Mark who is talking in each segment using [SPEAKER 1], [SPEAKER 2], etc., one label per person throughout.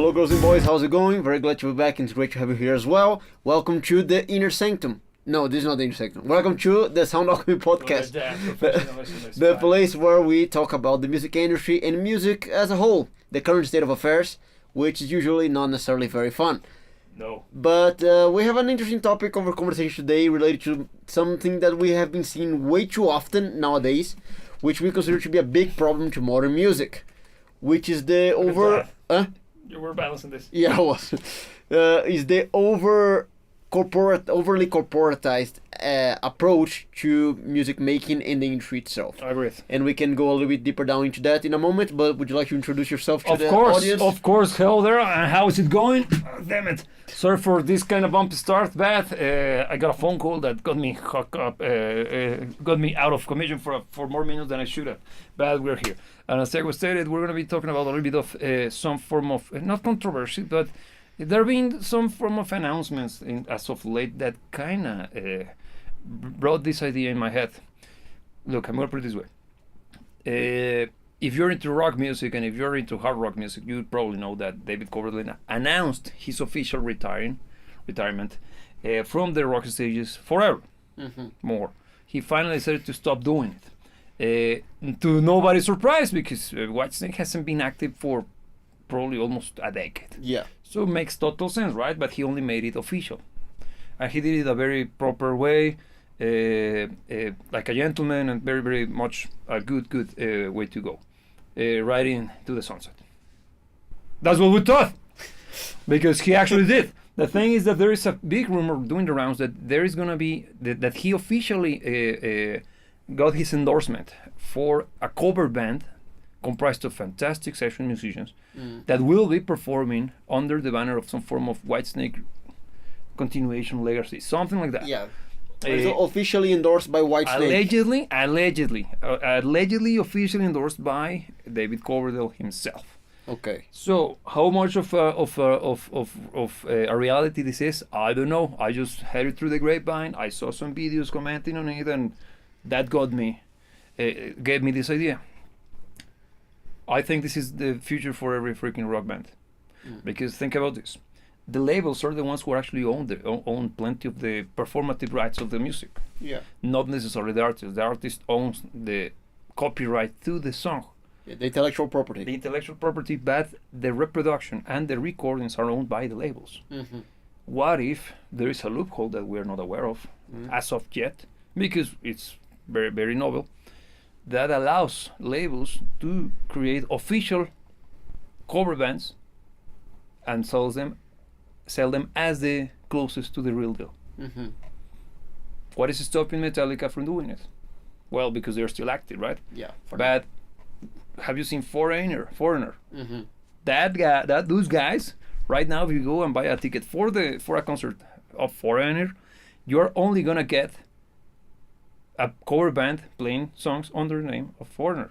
[SPEAKER 1] Hello girls and boys, how's it going? Very glad to be back and it's great to have you here as well. Welcome to the Inner Sanctum. No, this is not the Inner Sanctum. Welcome to the Sound Alchemy Podcast. The place where we talk about the music industry and music as a whole. The current state of affairs, which is usually not necessarily very fun.
[SPEAKER 2] No.
[SPEAKER 1] But we have an interesting topic of our conversation today related to something that we have been seeing way too often nowadays, which we consider to be a big problem to modern music, which is the
[SPEAKER 2] You were balancing this.
[SPEAKER 1] Yeah, I was. Is the overly corporatized approach to music making in the industry itself.
[SPEAKER 2] I agree.
[SPEAKER 1] And we can go a little bit deeper down into that in a moment, but would you like to introduce yourself to the audience?
[SPEAKER 2] Of course. Hello there, and how is it going? Damn it. Sorry for this kind of bumpy start, but I got a phone call that got me hooked up, got me out of commission for more minutes than I should have. But we're here. And as I was stated, we're going to be talking about a little bit of some form of, not controversy, but there have been some form of announcements as of late that kind of brought this idea in my head. Look, I'm going to put it this way. If you're into rock music and if you're into hard rock music, you probably know that David Coverdale announced his official retirement from the rock stages forever. More. He finally decided to stop doing it. To nobody's surprise, because Whitesnake hasn't been active for probably almost a decade.
[SPEAKER 1] Yeah.
[SPEAKER 2] So it makes total sense, right? But he only made it official. And he did it a very proper way, like a gentleman, and very, very much a good way to go. Right into the sunset. That's what we thought. Because he actually did. The thing is that there is a big rumor doing the rounds that there is going to be, that he officially got his endorsement for a cover band comprised of fantastic session musicians that will be performing under the banner of some form of Whitesnake continuation legacy, something like that.
[SPEAKER 1] Yeah. Officially endorsed by Whitesnake.
[SPEAKER 2] Allegedly officially endorsed by David Coverdale himself.
[SPEAKER 1] Okay.
[SPEAKER 2] So how much of a reality this is, I don't know. I just heard it through the grapevine. I saw some videos commenting on it, and that got me, gave me this idea. I think this is the future for every freaking rock band, because think about this: the labels are the ones who actually own plenty of the performative rights of the music.
[SPEAKER 1] Yeah.
[SPEAKER 2] Not necessarily the artist. The artist owns the copyright to the song.
[SPEAKER 1] Yeah, the intellectual property.
[SPEAKER 2] The intellectual property, but the reproduction and the recordings are owned by the labels. What if there is a loophole that we're not aware of as of yet, because it's very, very novel, that allows labels to create official cover bands and sell them as the closest to the real deal. What is stopping Metallica from doing it? Well, because they're still active, right?
[SPEAKER 1] Yeah.
[SPEAKER 2] But have you seen Foreigner? Those guys right now, if you go and buy a ticket for a concert of Foreigner, you're only gonna get a cover band playing songs under the name of Foreigner.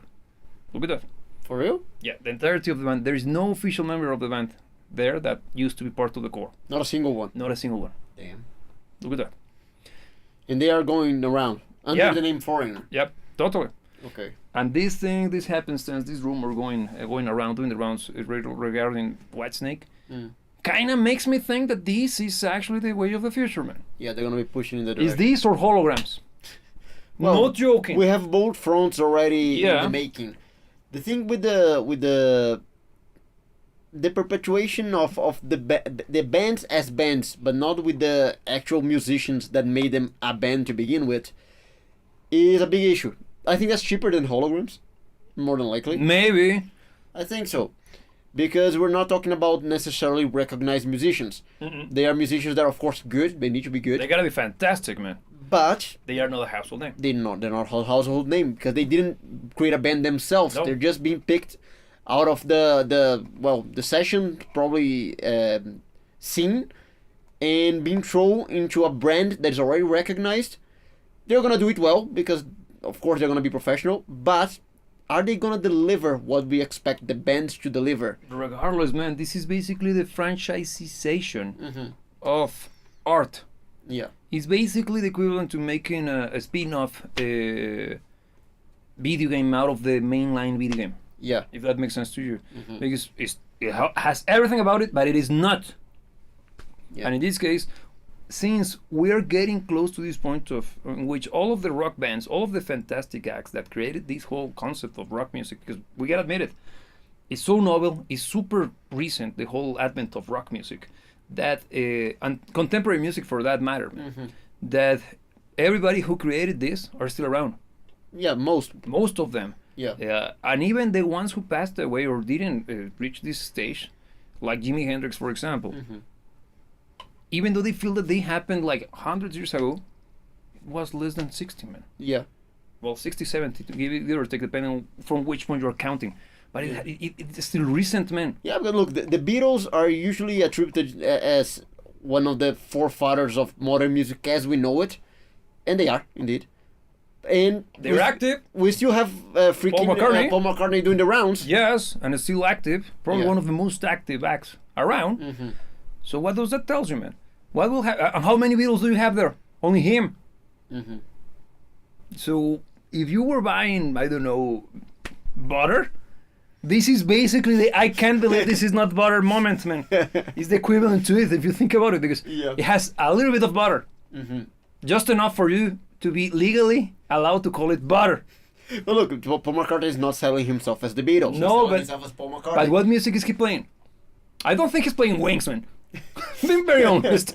[SPEAKER 2] Look at that.
[SPEAKER 1] For real?
[SPEAKER 2] Yeah, the entirety of the band. There is no official member of the band there that used to be part of the core.
[SPEAKER 1] Not a single one.
[SPEAKER 2] Not a single one.
[SPEAKER 1] Damn.
[SPEAKER 2] Look at that.
[SPEAKER 1] And they are going around under the name Foreigner.
[SPEAKER 2] Yep, totally.
[SPEAKER 1] Okay.
[SPEAKER 2] And this happenstance, this rumor going around, doing the rounds regarding Whitesnake, kind of makes me think that this is actually the way of the future, man.
[SPEAKER 1] Yeah, they're gonna be pushing in the direction.
[SPEAKER 2] Is this or holograms?
[SPEAKER 1] Well,
[SPEAKER 2] not joking.
[SPEAKER 1] We have both fronts already in the making. The thing with the perpetuation of the bands as bands, but not with the actual musicians that made them a band to begin with, is a big issue. I think that's cheaper than holograms, more than likely.
[SPEAKER 2] Maybe.
[SPEAKER 1] I think so. Because we're not talking about necessarily recognized musicians. They are musicians that are, of course, good. They need to be good.
[SPEAKER 2] They gotta be fantastic, man.
[SPEAKER 1] But
[SPEAKER 2] they are not a household name.
[SPEAKER 1] They're not a household name because they didn't create a band themselves.
[SPEAKER 2] Nope.
[SPEAKER 1] They're just being picked out of the session probably scene and being thrown into a brand that is already recognized. They're gonna do it well because, of course, they're gonna be professional. But are they gonna deliver what we expect the bands to deliver?
[SPEAKER 2] Regardless, man, this is basically the franchisization of art.
[SPEAKER 1] Yeah.
[SPEAKER 2] It's basically the equivalent to making a spin-off video game out of the mainline video game.
[SPEAKER 1] Yeah.
[SPEAKER 2] If that makes sense to you. Because it's has everything about it, but it is not.
[SPEAKER 1] Yeah.
[SPEAKER 2] And in this case, since we are getting close to this point of in which all of the rock bands, all of the fantastic acts that created this whole concept of rock music, because we gotta admit it, it's so novel, it's super recent, the whole advent of rock music, that and contemporary music for that matter, that everybody who created this are still around.
[SPEAKER 1] Yeah,
[SPEAKER 2] Most of them.
[SPEAKER 1] Yeah.
[SPEAKER 2] And even the ones who passed away or didn't reach this stage, like Jimi Hendrix, for example, even though they feel that they happened like hundreds of years ago, it was less than 60, man.
[SPEAKER 1] Yeah.
[SPEAKER 2] Well, 60, 70, to give or take, depending on from which point you're counting. But it's still recent, man.
[SPEAKER 1] Yeah, but look, the Beatles are usually attributed as one of the forefathers of modern music as we know it, and they are indeed. And
[SPEAKER 2] They're active.
[SPEAKER 1] we still have freaking Paul McCartney doing the rounds.
[SPEAKER 2] Yes, and it's still active. Probably
[SPEAKER 1] Yeah.
[SPEAKER 2] one of the most active acts around. So what does that tell you, man? What will how many Beatles do you have there? Only him. So if you were buying, I don't know, butter, this is basically the I can't believe this is not butter moment, man. It's the equivalent to it if you think about it, because it has a little bit of butter, just enough for you to be legally allowed to call it butter.
[SPEAKER 1] But look, Paul McCartney is not selling himself as the Beatles. He's
[SPEAKER 2] No,
[SPEAKER 1] selling
[SPEAKER 2] but
[SPEAKER 1] himself as Paul McCartney.
[SPEAKER 2] but what music is he playing? I don't think he's playing Wings, man. Being very honest,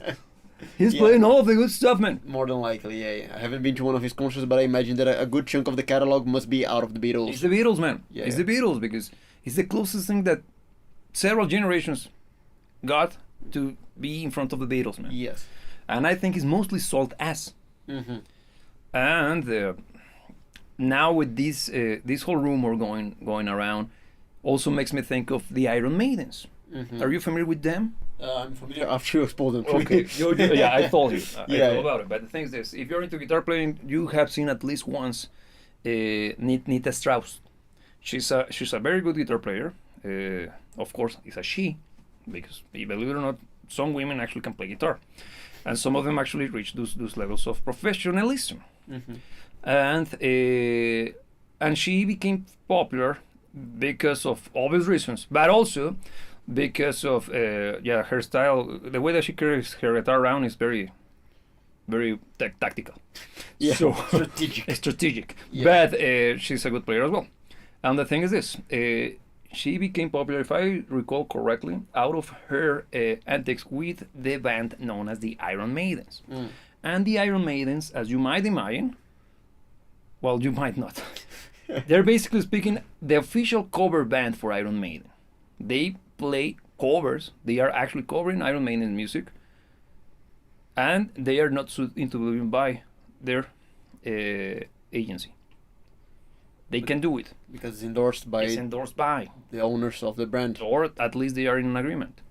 [SPEAKER 2] he's playing all of the good stuff, man.
[SPEAKER 1] More than likely, yeah. I haven't been to one of his concerts, but I imagine that a good chunk of the catalog must be out of the Beatles.
[SPEAKER 2] It's the Beatles, man.
[SPEAKER 1] Yeah,
[SPEAKER 2] It's
[SPEAKER 1] yeah.
[SPEAKER 2] the Beatles because it's the closest thing that several generations got to be in front of the Beatles, man.
[SPEAKER 1] Yes.
[SPEAKER 2] And I think it's mostly sold as. And now with this whole rumor going around, also makes me think of the Iron Maidens. Are you familiar with them?
[SPEAKER 1] I'm familiar after you exposed them to
[SPEAKER 2] Okay,
[SPEAKER 1] me.
[SPEAKER 2] yeah, I told you. I
[SPEAKER 1] Yeah,
[SPEAKER 2] know
[SPEAKER 1] yeah.
[SPEAKER 2] about it. But the thing is this: if you're into guitar playing, you have seen at least once Nita Strauss. She's a very good guitar player. Of course, it's a she, because believe it or not, some women actually can play guitar, and some of them actually reach those levels of professionalism. And she became popular because of obvious reasons, but also because of her style. The way that she carries her guitar around is very, very tactical.
[SPEAKER 1] Yeah,
[SPEAKER 2] So
[SPEAKER 1] strategic. Yeah.
[SPEAKER 2] But she's a good player as well. And the thing is this: she became popular, if I recall correctly, out of her antics with the band known as the Iron Maidens. And the Iron Maidens, as you might imagine, well, you might not. They're basically speaking the official cover band for Iron Maiden. They play covers. They are actually covering Iron Maiden music, and they are not sued into believing by their agency. They can do it.
[SPEAKER 1] Because it's endorsed by
[SPEAKER 2] It's endorsed by,
[SPEAKER 1] the owners of the brand.
[SPEAKER 2] or at least they are in an agreement.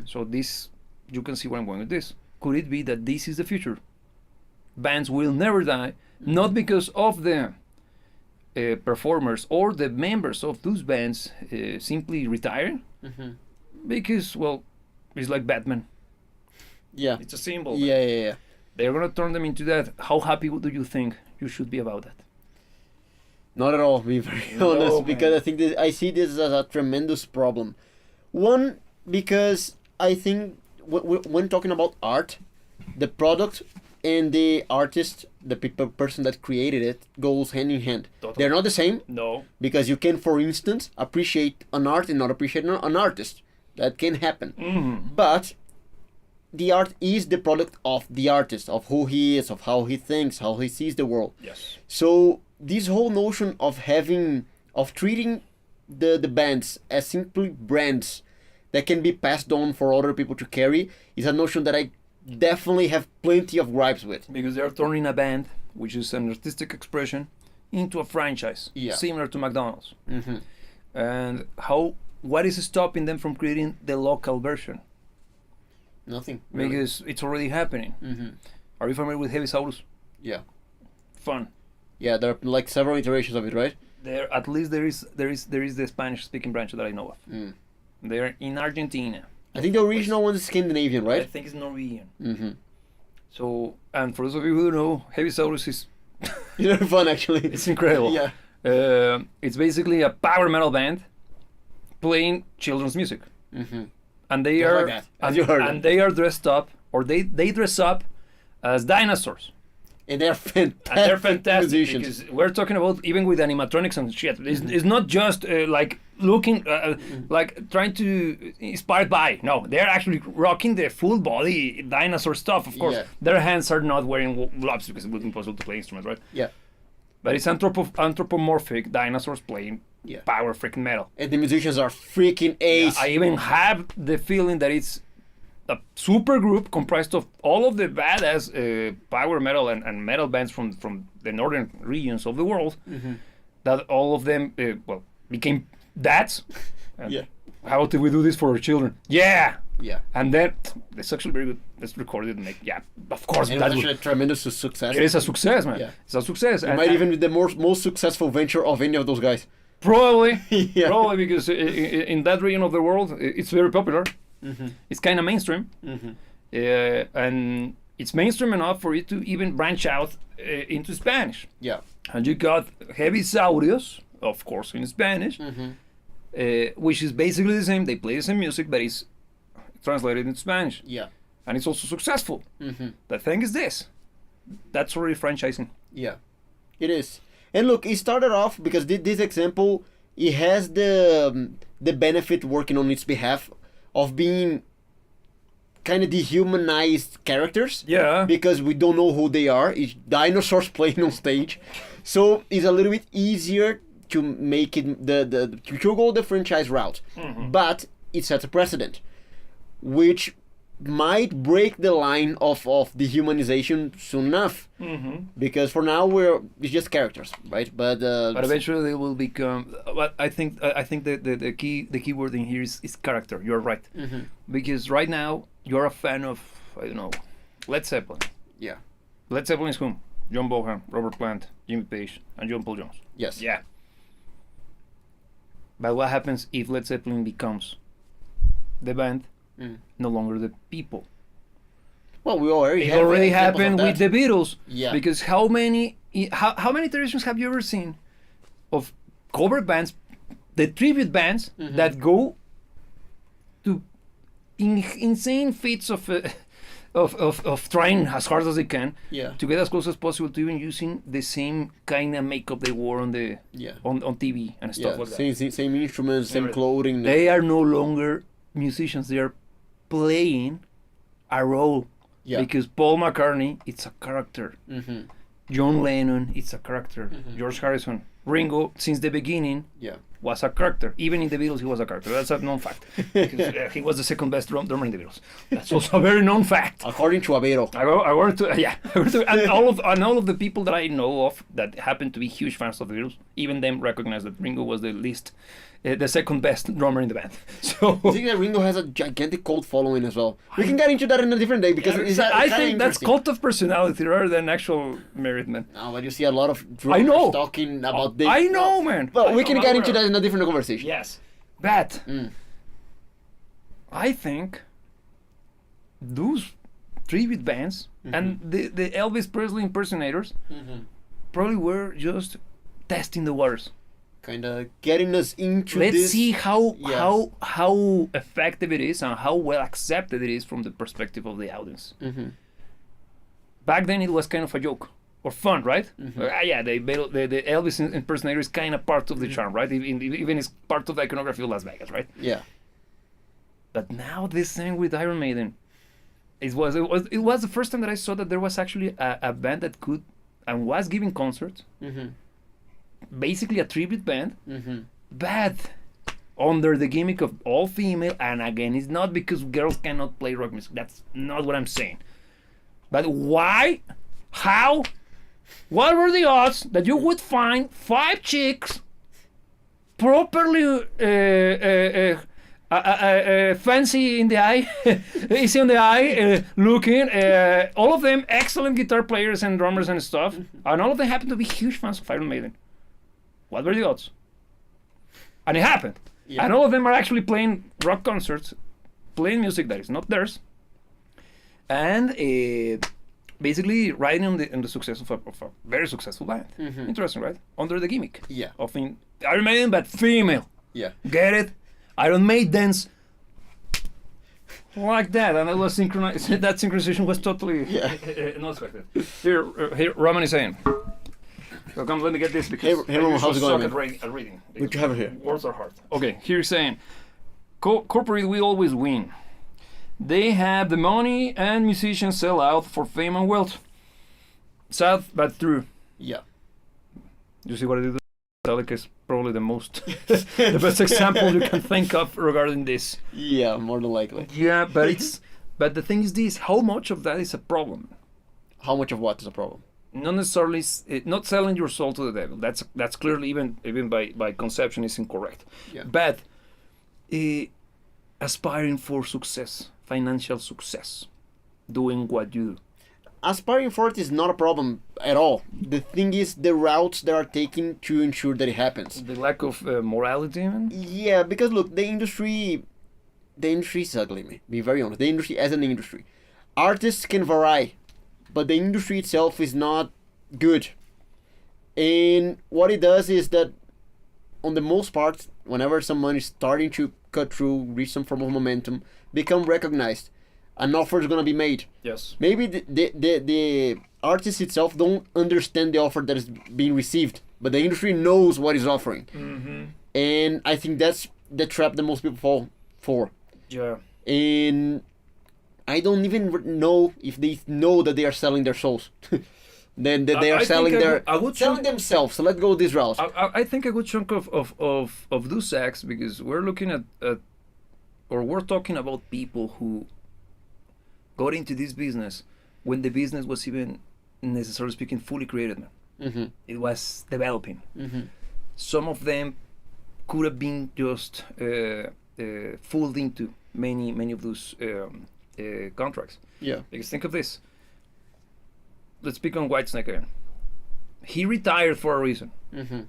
[SPEAKER 2] So this, you can see where I'm going with this. Could it be that this is the future? Bands will never die, not because of the performers or the members of those bands simply retire, because, well, it's like Batman.
[SPEAKER 1] Yeah.
[SPEAKER 2] It's a symbol.
[SPEAKER 1] Yeah.
[SPEAKER 2] They're gonna turn them into that. How happy do you think you should be about that?
[SPEAKER 1] Not at all, to be very
[SPEAKER 2] No,
[SPEAKER 1] honest,
[SPEAKER 2] man.
[SPEAKER 1] because I think that I see this as a tremendous problem. One, because I think when talking about art, the product and the artist, the person that created it, goes hand in hand.
[SPEAKER 2] Totally.
[SPEAKER 1] They're not the same,
[SPEAKER 2] No.
[SPEAKER 1] because you can, for instance, appreciate an art and not appreciate an artist. That can happen. But the art is the product of the artist, of who he is, of how he thinks, how he sees the world.
[SPEAKER 2] Yes.
[SPEAKER 1] So this whole notion of treating the bands as simply brands that can be passed on for other people to carry is a notion that I definitely have plenty of gripes with.
[SPEAKER 2] Because they're turning a band, which is an artistic expression, into a franchise,
[SPEAKER 1] Yeah.
[SPEAKER 2] similar to McDonald's. And what is stopping them from creating the local version?
[SPEAKER 1] Nothing. Really.
[SPEAKER 2] Because it's already happening. Are you familiar with Heavy Saurus?
[SPEAKER 1] Yeah.
[SPEAKER 2] Fun.
[SPEAKER 1] Yeah, there are like several iterations of it, right?
[SPEAKER 2] There, at least there is the Spanish-speaking branch that I know of. They're in Argentina.
[SPEAKER 1] I think the original one is Scandinavian,
[SPEAKER 2] I
[SPEAKER 1] right?
[SPEAKER 2] think it's Norwegian.
[SPEAKER 1] So
[SPEAKER 2] And for those of you who don't know, Heavy Saurus is
[SPEAKER 1] it's fun actually.
[SPEAKER 2] it's incredible.
[SPEAKER 1] Yeah.
[SPEAKER 2] It's basically a power metal band playing children's music. and they
[SPEAKER 1] Just
[SPEAKER 2] are
[SPEAKER 1] like that, as you heard.
[SPEAKER 2] and they are dressed up, or they dress up as dinosaurs.
[SPEAKER 1] And they're fantastic,
[SPEAKER 2] And they're fantastic
[SPEAKER 1] musicians.
[SPEAKER 2] because we're talking about even with animatronics and shit. It's not just like looking like trying to inspired by. No, they're actually rocking the full body dinosaur stuff. Of course,
[SPEAKER 1] Yeah.
[SPEAKER 2] their hands are not wearing gloves because it would be impossible to play instruments, right?
[SPEAKER 1] Yeah.
[SPEAKER 2] But it's anthropomorphic dinosaurs playing power freaking metal.
[SPEAKER 1] And the musicians are freaking ace.
[SPEAKER 2] I even have the feeling that it's a super group comprised of all of the badass power metal and metal bands from the northern regions of the world. That all of them became dads. And
[SPEAKER 1] Yeah.
[SPEAKER 2] how did we do this for our children? Yeah.
[SPEAKER 1] Yeah.
[SPEAKER 2] And then it's actually very good. Let's record it and make. Yeah, of course.
[SPEAKER 1] And it
[SPEAKER 2] That
[SPEAKER 1] was
[SPEAKER 2] would,
[SPEAKER 1] actually a tremendous success.
[SPEAKER 2] it is a success, man.
[SPEAKER 1] Yeah.
[SPEAKER 2] It's a success.
[SPEAKER 1] It might even be the most successful venture of any of those guys.
[SPEAKER 2] Probably,
[SPEAKER 1] Yeah.
[SPEAKER 2] probably because in that region of the world, it's very popular. It's kind of mainstream, and it's mainstream enough for it to even branch out into Spanish.
[SPEAKER 1] Yeah.
[SPEAKER 2] And you got Heavisaurios, of course, in Spanish, which is basically the same. They play the same music, but it's translated into Spanish,
[SPEAKER 1] Yeah.
[SPEAKER 2] and it's also successful. The thing is this: that's already franchising.
[SPEAKER 1] Yeah. It is. And look, it started off because this example, it has the benefit working on its behalf of being kind of dehumanized characters.
[SPEAKER 2] Yeah.
[SPEAKER 1] Because we don't know who they are. It's dinosaurs playing on stage. So it's a little bit easier to make it to go the franchise route. But it sets a precedent, which might break the line of dehumanization soon enough. Because for now it's just characters, right? But
[SPEAKER 2] eventually they will become. But I think the key word in here is character. You're right. Because right now you're a fan of, I don't know, Led Zeppelin.
[SPEAKER 1] Yeah.
[SPEAKER 2] Led Zeppelin is whom? John Bonham, Robert Plant, Jimmy Page, and John Paul Jones.
[SPEAKER 1] Yes.
[SPEAKER 2] Yeah. But what happens if Led Zeppelin becomes the band, no longer the people?
[SPEAKER 1] Well, we already
[SPEAKER 2] It
[SPEAKER 1] have
[SPEAKER 2] already
[SPEAKER 1] examples of
[SPEAKER 2] happened with
[SPEAKER 1] that.
[SPEAKER 2] the Beatles.
[SPEAKER 1] Yeah.
[SPEAKER 2] Because how many iterations have you ever seen of cover bands, the tribute bands that go to insane feats of trying as hard as they can
[SPEAKER 1] Yeah.
[SPEAKER 2] to get as close as possible to even using the same kind of makeup they wore on the
[SPEAKER 1] Yeah.
[SPEAKER 2] on TV and stuff like that.
[SPEAKER 1] Same instruments, same
[SPEAKER 2] Everything.
[SPEAKER 1] clothing.
[SPEAKER 2] They are no longer musicians. They are playing a role.
[SPEAKER 1] Yeah.
[SPEAKER 2] Because Paul McCartney, it's a character. John Lennon, it's a character. George Harrison, Ringo, since the beginning, was a character. Even in the Beatles, he was a character. That's a known fact. Because, he was the second best drummer in the Beatles. That's also a very known fact.
[SPEAKER 1] According to Avero.
[SPEAKER 2] I went to and all of the people that I know of that happen to be huge fans of the Beatles, even them recognize that Ringo was the second best drummer in the band. So
[SPEAKER 1] I think that Ringo has a gigantic cult following as well. We can get into that in a different day because
[SPEAKER 2] I think that's cult of personality rather than actual merit, man.
[SPEAKER 1] No, but you see a lot of
[SPEAKER 2] I
[SPEAKER 1] drummers
[SPEAKER 2] know.
[SPEAKER 1] talking about this.
[SPEAKER 2] I know, man.
[SPEAKER 1] Well, we can get into that in a different conversation.
[SPEAKER 2] Yes, but I think those tribute bands and the Elvis Presley impersonators probably were just testing the waters.
[SPEAKER 1] Kind of getting us into
[SPEAKER 2] Let's
[SPEAKER 1] this.
[SPEAKER 2] see how
[SPEAKER 1] Yes.
[SPEAKER 2] how effective it is and how well accepted it is from the perspective of the audience. Back then, it was kind of a joke or fun, right? The Elvis impersonator is kind of part of the charm, right? Even it's part of the iconography of Las Vegas, right?
[SPEAKER 1] Yeah.
[SPEAKER 2] But now this thing with Iron Maiden, it was the first time that I saw that there was actually a band that could and was giving concerts. Basically a tribute band, but under the gimmick of all female. And again, it's not because girls cannot play rock music. That's not what I'm saying. But why? How? What were the odds that you would find 5 chicks properly fancy in the eye, easy on the eye, looking, all of them excellent guitar players and drummers and stuff, and all of them happen to be huge fans of Iron Maiden? What were the odds? And it happened.
[SPEAKER 1] Yeah.
[SPEAKER 2] And all of them are actually playing rock concerts, playing music that is not theirs, and basically riding on the success of a very successful band. Interesting, right? Under the gimmick.
[SPEAKER 1] Yeah.
[SPEAKER 2] Of Iron Maiden, but female.
[SPEAKER 1] Yeah.
[SPEAKER 2] Get it? Iron Maiden's like that, and it was synchronized. That synchronization was totally not expected. Here, Roman is saying. So come, let me get this because
[SPEAKER 1] hey Roman, how's it going, man?
[SPEAKER 2] At reading.
[SPEAKER 1] What you have here?
[SPEAKER 2] Words are hard. Okay, here he's saying, corporate will always win. They have the money, and musicians sell out for fame and wealth. Sad but true.
[SPEAKER 1] Yeah.
[SPEAKER 2] You see what I did? Metallica is probably the best example you can think of regarding this.
[SPEAKER 1] Yeah, more than likely.
[SPEAKER 2] Yeah, but the thing is this: how much of that is a problem?
[SPEAKER 1] How much of what is a problem?
[SPEAKER 2] Not necessarily not selling your soul to the devil. That's clearly even by conception is incorrect.
[SPEAKER 1] Yeah.
[SPEAKER 2] But aspiring for success, financial success, doing what you do.
[SPEAKER 1] Aspiring for it is not a problem at all. The thing is the routes that are taken to ensure that it happens.
[SPEAKER 2] The lack of morality, man.
[SPEAKER 1] Yeah, because look, the industry is ugly, man. Be very honest. The industry as an industry, artists can vary, but the industry itself is not good. And what it does is that, on the most part, whenever someone is starting to cut through, reach some form of momentum, become recognized, an offer is gonna be made.
[SPEAKER 2] Yes.
[SPEAKER 1] Maybe the artist itself don't understand the offer that is being received, but the industry knows what is offering.
[SPEAKER 2] Mm-hmm.
[SPEAKER 1] And I think that's the trap that most people fall for.
[SPEAKER 2] Yeah.
[SPEAKER 1] And I don't even know if they know that they are selling their souls. Then they are selling selling themselves. So let's go this route.
[SPEAKER 2] I think a good chunk of those acts, because we're looking at or we're talking about people who got into this business when the business was even, necessarily speaking, fully created. Man.
[SPEAKER 1] Mm-hmm.
[SPEAKER 2] It was developing.
[SPEAKER 1] Mm-hmm.
[SPEAKER 2] Some of them could have been just fooled into many of those contracts.
[SPEAKER 1] Yeah.
[SPEAKER 2] Because think of this. Let's speak on Whitesnake again. He retired for a reason.
[SPEAKER 1] Mm-hmm.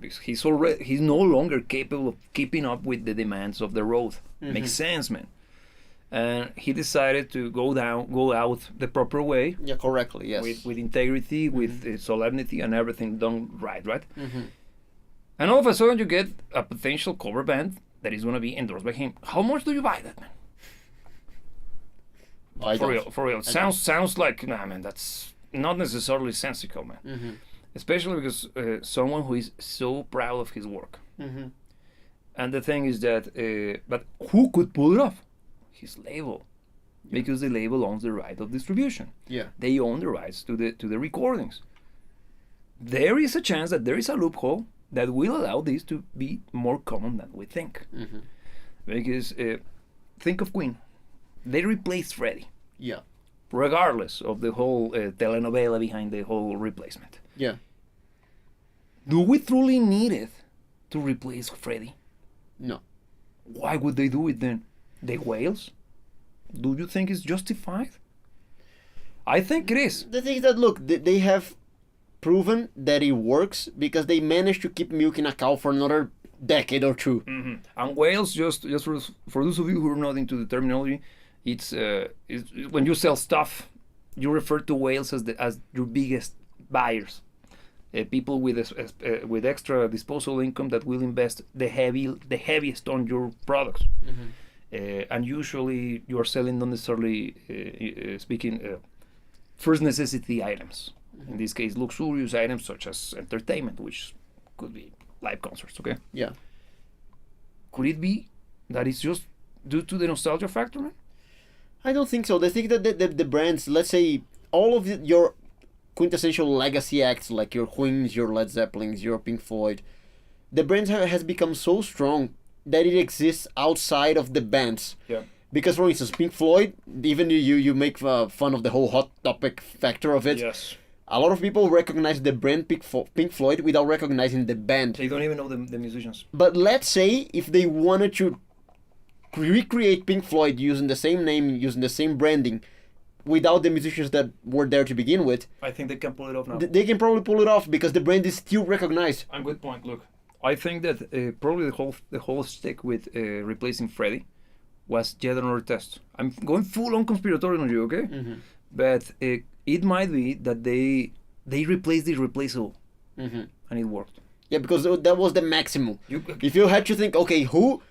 [SPEAKER 2] Because he's no longer capable of keeping up with the demands of the road.
[SPEAKER 1] Mm-hmm.
[SPEAKER 2] Makes sense, man. And he decided to go out the proper way.
[SPEAKER 1] Yeah, correctly, yes.
[SPEAKER 2] With integrity,
[SPEAKER 1] Mm-hmm.
[SPEAKER 2] with solemnity, and everything done right?
[SPEAKER 1] Mm-hmm.
[SPEAKER 2] And all of a sudden, you get a potential cover band that is going to be endorsed by him. How much do you buy that, man? For real. Sounds like, nah, man, that's not necessarily sensical, man.
[SPEAKER 1] Mm-hmm.
[SPEAKER 2] Especially because someone who is so proud of his work.
[SPEAKER 1] Mm-hmm.
[SPEAKER 2] And the thing is that, but who could pull it off? His label, because the label owns the right of distribution.
[SPEAKER 1] Yeah.
[SPEAKER 2] They own the rights to the recordings. There is a chance that there is a loophole that will allow this to be more common than we think.
[SPEAKER 1] Mm-hmm.
[SPEAKER 2] Because think of Queen, they replaced Freddie.
[SPEAKER 1] Yeah.
[SPEAKER 2] Regardless of the whole telenovela behind the whole replacement.
[SPEAKER 1] Yeah.
[SPEAKER 2] Do we truly need it to replace Freddie?
[SPEAKER 1] No.
[SPEAKER 2] Why would they do it then? The whales? Do you think it's justified? I think it is.
[SPEAKER 1] The thing is that, look, they have proven that it works because they managed to keep milking a cow for another decade or two.
[SPEAKER 2] Mm-hmm. And whales, just for those of you who are not into the terminology, it's when you sell stuff, you refer to whales as your biggest buyers. People with extra disposable income that will invest the heaviest on your products.
[SPEAKER 1] Mm-hmm.
[SPEAKER 2] And usually you are selling not necessarily first necessity items. Mm-hmm. In this case, luxurious items such as entertainment, which could be live concerts. Okay.
[SPEAKER 1] Yeah.
[SPEAKER 2] Could it be that it's just due to the nostalgia factor, man?
[SPEAKER 1] I don't think so. I think that the brands, let's say, all of your quintessential legacy acts like your Queens, your Led Zeppelins, your Pink Floyd, the brands has become so strong that it exists outside of the bands.
[SPEAKER 2] Yeah.
[SPEAKER 1] Because, for instance, Pink Floyd, even you make fun of the whole hot topic factor of it.
[SPEAKER 2] Yes.
[SPEAKER 1] A lot of people recognize the brand Pink Floyd without recognizing the band.
[SPEAKER 2] They don't even know the musicians.
[SPEAKER 1] But let's say if they wanted to recreate Pink Floyd using the same name, using the same branding, without the musicians that were there to begin with,
[SPEAKER 2] I think they can pull it off now.
[SPEAKER 1] They can probably pull it off because the brand is still recognized.
[SPEAKER 2] And good point. Look, I think that probably the whole stick with replacing Freddie was yet another test. I'm going full on conspiratorial on you, okay?
[SPEAKER 1] Mm-hmm.
[SPEAKER 2] But it might be that they replaced the irreplaceable,
[SPEAKER 1] Mm-hmm.
[SPEAKER 2] and it worked.
[SPEAKER 1] Yeah, because that was the maximum. If you had to think, okay, who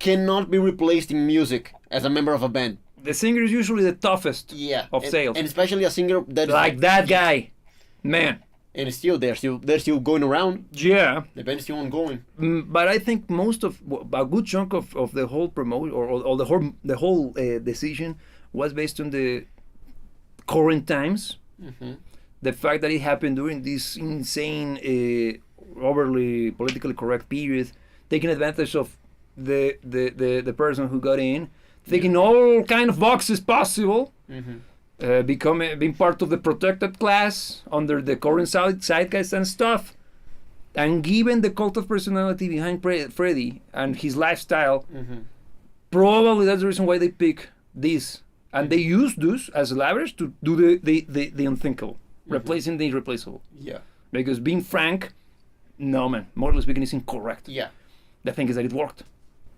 [SPEAKER 1] cannot be replaced in music as a member of a band.
[SPEAKER 2] The singer is usually the toughest
[SPEAKER 1] Yeah.
[SPEAKER 2] of sales.
[SPEAKER 1] And especially a singer that is
[SPEAKER 2] Like that guy. Man.
[SPEAKER 1] and still they're still going around.
[SPEAKER 2] Yeah.
[SPEAKER 1] The band is still ongoing.
[SPEAKER 2] But I think a good chunk of the whole promotion or the whole decision was based on the current times.
[SPEAKER 1] Mm-hmm.
[SPEAKER 2] The fact that it happened during this insane, overly politically correct period, taking advantage of the person who got in, thinking all kind of boxes possible, being part of the protected class under the current zeitgeist and stuff, and given the cult of personality behind Freddie and his lifestyle, probably that's the reason why they pick this, and they use this as leverage to do the unthinkable, replacing the irreplaceable.
[SPEAKER 1] Yeah.
[SPEAKER 2] Because being frank, no man, morally speaking, is incorrect.
[SPEAKER 1] Yeah.
[SPEAKER 2] The thing is that it worked.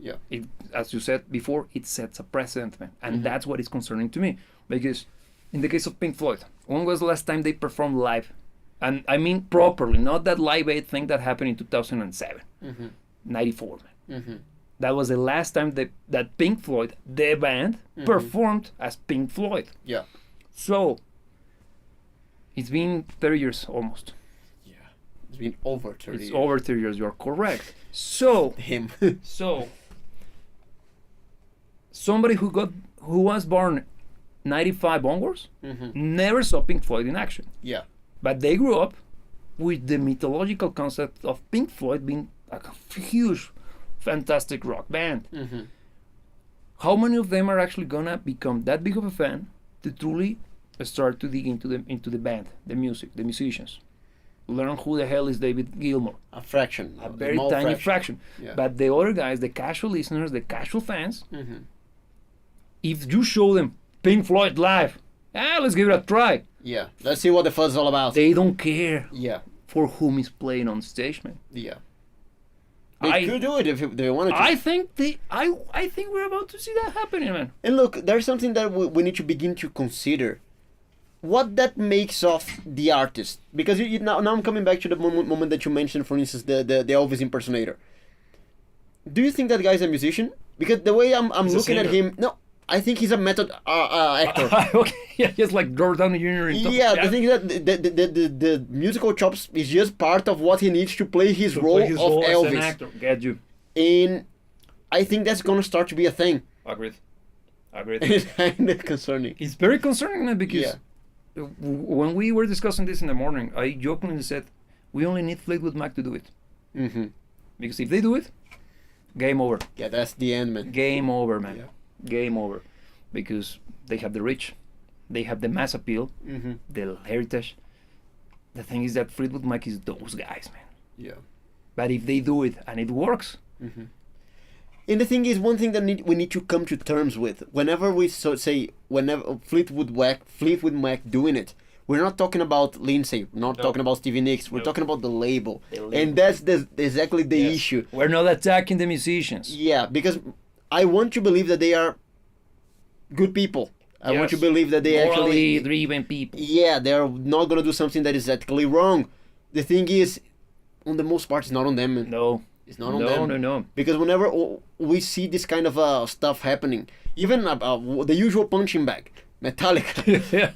[SPEAKER 1] Yeah.
[SPEAKER 2] It, as you said before, it sets a precedent, man, and that's what is concerning to me. Because in the case of Pink Floyd, when was the last time they performed live? And I mean properly, not that Live Aid thing that happened in 2007, 94, man. That was the last time that Pink Floyd, the band, performed as Pink Floyd.
[SPEAKER 1] Yeah.
[SPEAKER 2] So, it's been 30 years almost.
[SPEAKER 1] Yeah. It's been over 30
[SPEAKER 2] It's
[SPEAKER 1] years.
[SPEAKER 2] over 30 years, you're correct. So,
[SPEAKER 1] Him.
[SPEAKER 2] somebody who was born 95 onwards never saw Pink Floyd in action.
[SPEAKER 1] Yeah.
[SPEAKER 2] But they grew up with the mythological concept of Pink Floyd being a huge, fantastic rock band. How many of them are actually gonna become that big of a fan to truly start to dig into the band, the music, the musicians? Learn who the hell is David Gilmour.
[SPEAKER 1] A fraction.
[SPEAKER 2] A very
[SPEAKER 1] small
[SPEAKER 2] tiny fraction.
[SPEAKER 1] Yeah.
[SPEAKER 2] But the other guys, the casual listeners, the casual fans, if you show them Pink Floyd live, let's give it a try.
[SPEAKER 1] Yeah. Let's see what the fuss is all about.
[SPEAKER 2] They don't care
[SPEAKER 1] Yeah.
[SPEAKER 2] for whom is playing on stage, man.
[SPEAKER 1] Yeah. They could do it if they wanted to.
[SPEAKER 2] I think I think we're about to see that happening, man.
[SPEAKER 1] And look, there's something that we need to begin to consider. What that makes of the artist. Because now I'm coming back to the moment that you mentioned, for instance, the Elvis impersonator. Do you think that guy's a musician? Because the way I'm looking at him, no, I think he's a method actor.
[SPEAKER 2] Okay, yeah, just like Robert Downey Jr. in
[SPEAKER 1] Yeah, I think that the musical chops is just part of what he needs to play his role of Elvis.
[SPEAKER 2] As an actor. Get you.
[SPEAKER 1] And I think that's gonna start to be a thing.
[SPEAKER 2] Agreed.
[SPEAKER 1] It's kind of concerning.
[SPEAKER 2] It's very concerning, man, because
[SPEAKER 1] Yeah.
[SPEAKER 2] when we were discussing this in the morning, I jokingly said, we only need Fleetwood Mac to do it. Because if they do it, game over.
[SPEAKER 1] Yeah, that's the end, man.
[SPEAKER 2] Game over, man.
[SPEAKER 1] Yeah.
[SPEAKER 2] Game over. Because they have the reach, they have the mass appeal, the heritage. The thing is that Fleetwood Mac is those guys, man.
[SPEAKER 1] Yeah.
[SPEAKER 2] But if they do it and it works,
[SPEAKER 1] And the thing is, one thing that we need to come to terms with, whenever we whenever Fleetwood Mac doing it, we're not talking about Lindsay, we're not talking about Stevie Nicks, we're talking about the label. And that's exactly the issue.
[SPEAKER 2] We're not attacking the musicians.
[SPEAKER 1] Yeah, because I want to believe that they are good people. I want to believe that they
[SPEAKER 2] morally
[SPEAKER 1] actually
[SPEAKER 2] driven people.
[SPEAKER 1] Yeah, they're not gonna do something that is ethically wrong. The thing is, on the most part, it's not on them, man.
[SPEAKER 2] No.
[SPEAKER 1] It's not on them.
[SPEAKER 2] No.
[SPEAKER 1] Because whenever we see this kind of stuff happening, even the usual punching bag, Metallica,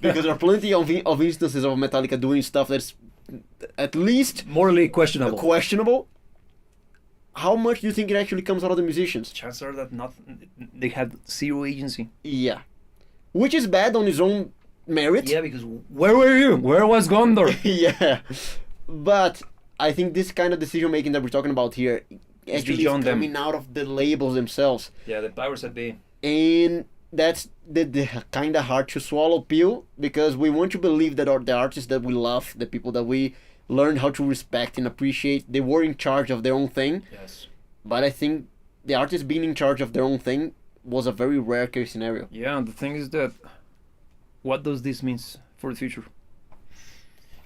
[SPEAKER 1] because there are plenty of instances of Metallica doing stuff that's at least
[SPEAKER 2] Morally questionable.
[SPEAKER 1] How much do you think it actually comes out of the musicians?
[SPEAKER 2] Chances are that they have zero agency.
[SPEAKER 1] Yeah. Which is bad on its own merit.
[SPEAKER 2] Yeah, because where were you? Where was Gondor?
[SPEAKER 1] Yeah. But I think this kind of decision making that we're talking about here actually is coming out of the labels themselves.
[SPEAKER 2] Yeah, the powers that be.
[SPEAKER 1] And that's the kind of hard to swallow pill, because we want to believe that the artists that we love, the people that we learned how to respect and appreciate, they were in charge of their own thing.
[SPEAKER 2] Yes.
[SPEAKER 1] But I think the artists being in charge of their own thing was a very rare case scenario.
[SPEAKER 2] Yeah, and the thing is that, what does this mean for the future?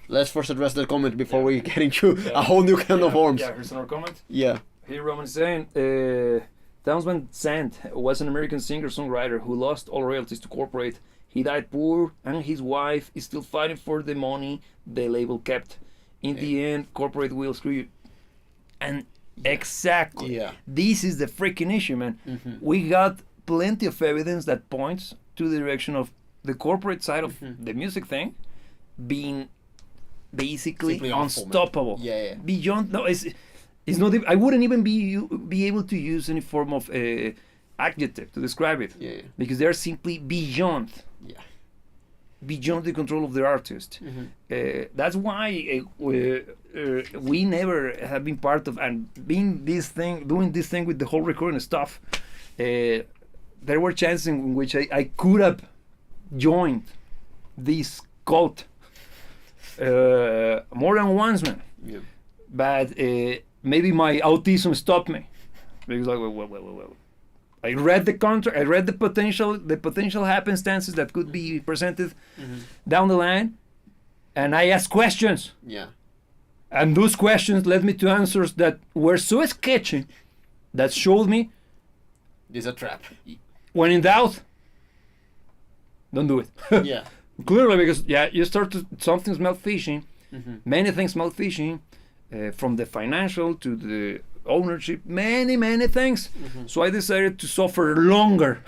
[SPEAKER 1] Let's first address that comment before we get into a whole new can of worms.
[SPEAKER 2] Yeah, here's another comment.
[SPEAKER 1] Yeah.
[SPEAKER 2] Here Roman is saying, Townsend Sand was an American singer-songwriter who lost all royalties to corporate. He died poor, and his wife is still fighting for the money the label kept. In the end, corporate will screw you. And Exactly.
[SPEAKER 1] Yeah.
[SPEAKER 2] This is the freaking issue, man.
[SPEAKER 1] Mm-hmm.
[SPEAKER 2] We got plenty of evidence that points to the direction of the corporate side of
[SPEAKER 1] Mm-hmm.
[SPEAKER 2] the music thing being basically
[SPEAKER 1] Simply awful, man.
[SPEAKER 2] unstoppable.
[SPEAKER 1] Yeah.
[SPEAKER 2] Beyond, no, it's not. I wouldn't even be able to use any form of adjective to describe it,
[SPEAKER 1] Yeah.
[SPEAKER 2] because they're simply beyond
[SPEAKER 1] Yeah.
[SPEAKER 2] the control of the artist.
[SPEAKER 1] Mm-hmm.
[SPEAKER 2] That's why we never have been part of, and doing this thing with the whole recording stuff. There were chances in which I could have joined this cult more than once, man.
[SPEAKER 1] Yeah.
[SPEAKER 2] But maybe my autism stopped me, because like, well. I read the contract. I read the potential happenstances that could be presented down the line, and I asked questions.
[SPEAKER 1] Yeah.
[SPEAKER 2] And those questions led me to answers that were so sketchy that showed me,
[SPEAKER 1] It's a trap.
[SPEAKER 2] when in doubt, don't do it.
[SPEAKER 1] Yeah.
[SPEAKER 2] Clearly, because you start to, something smell fishy.
[SPEAKER 1] Mm-hmm.
[SPEAKER 2] Many things smell fishy, from the financial to the ownership, many things. So I decided to suffer longer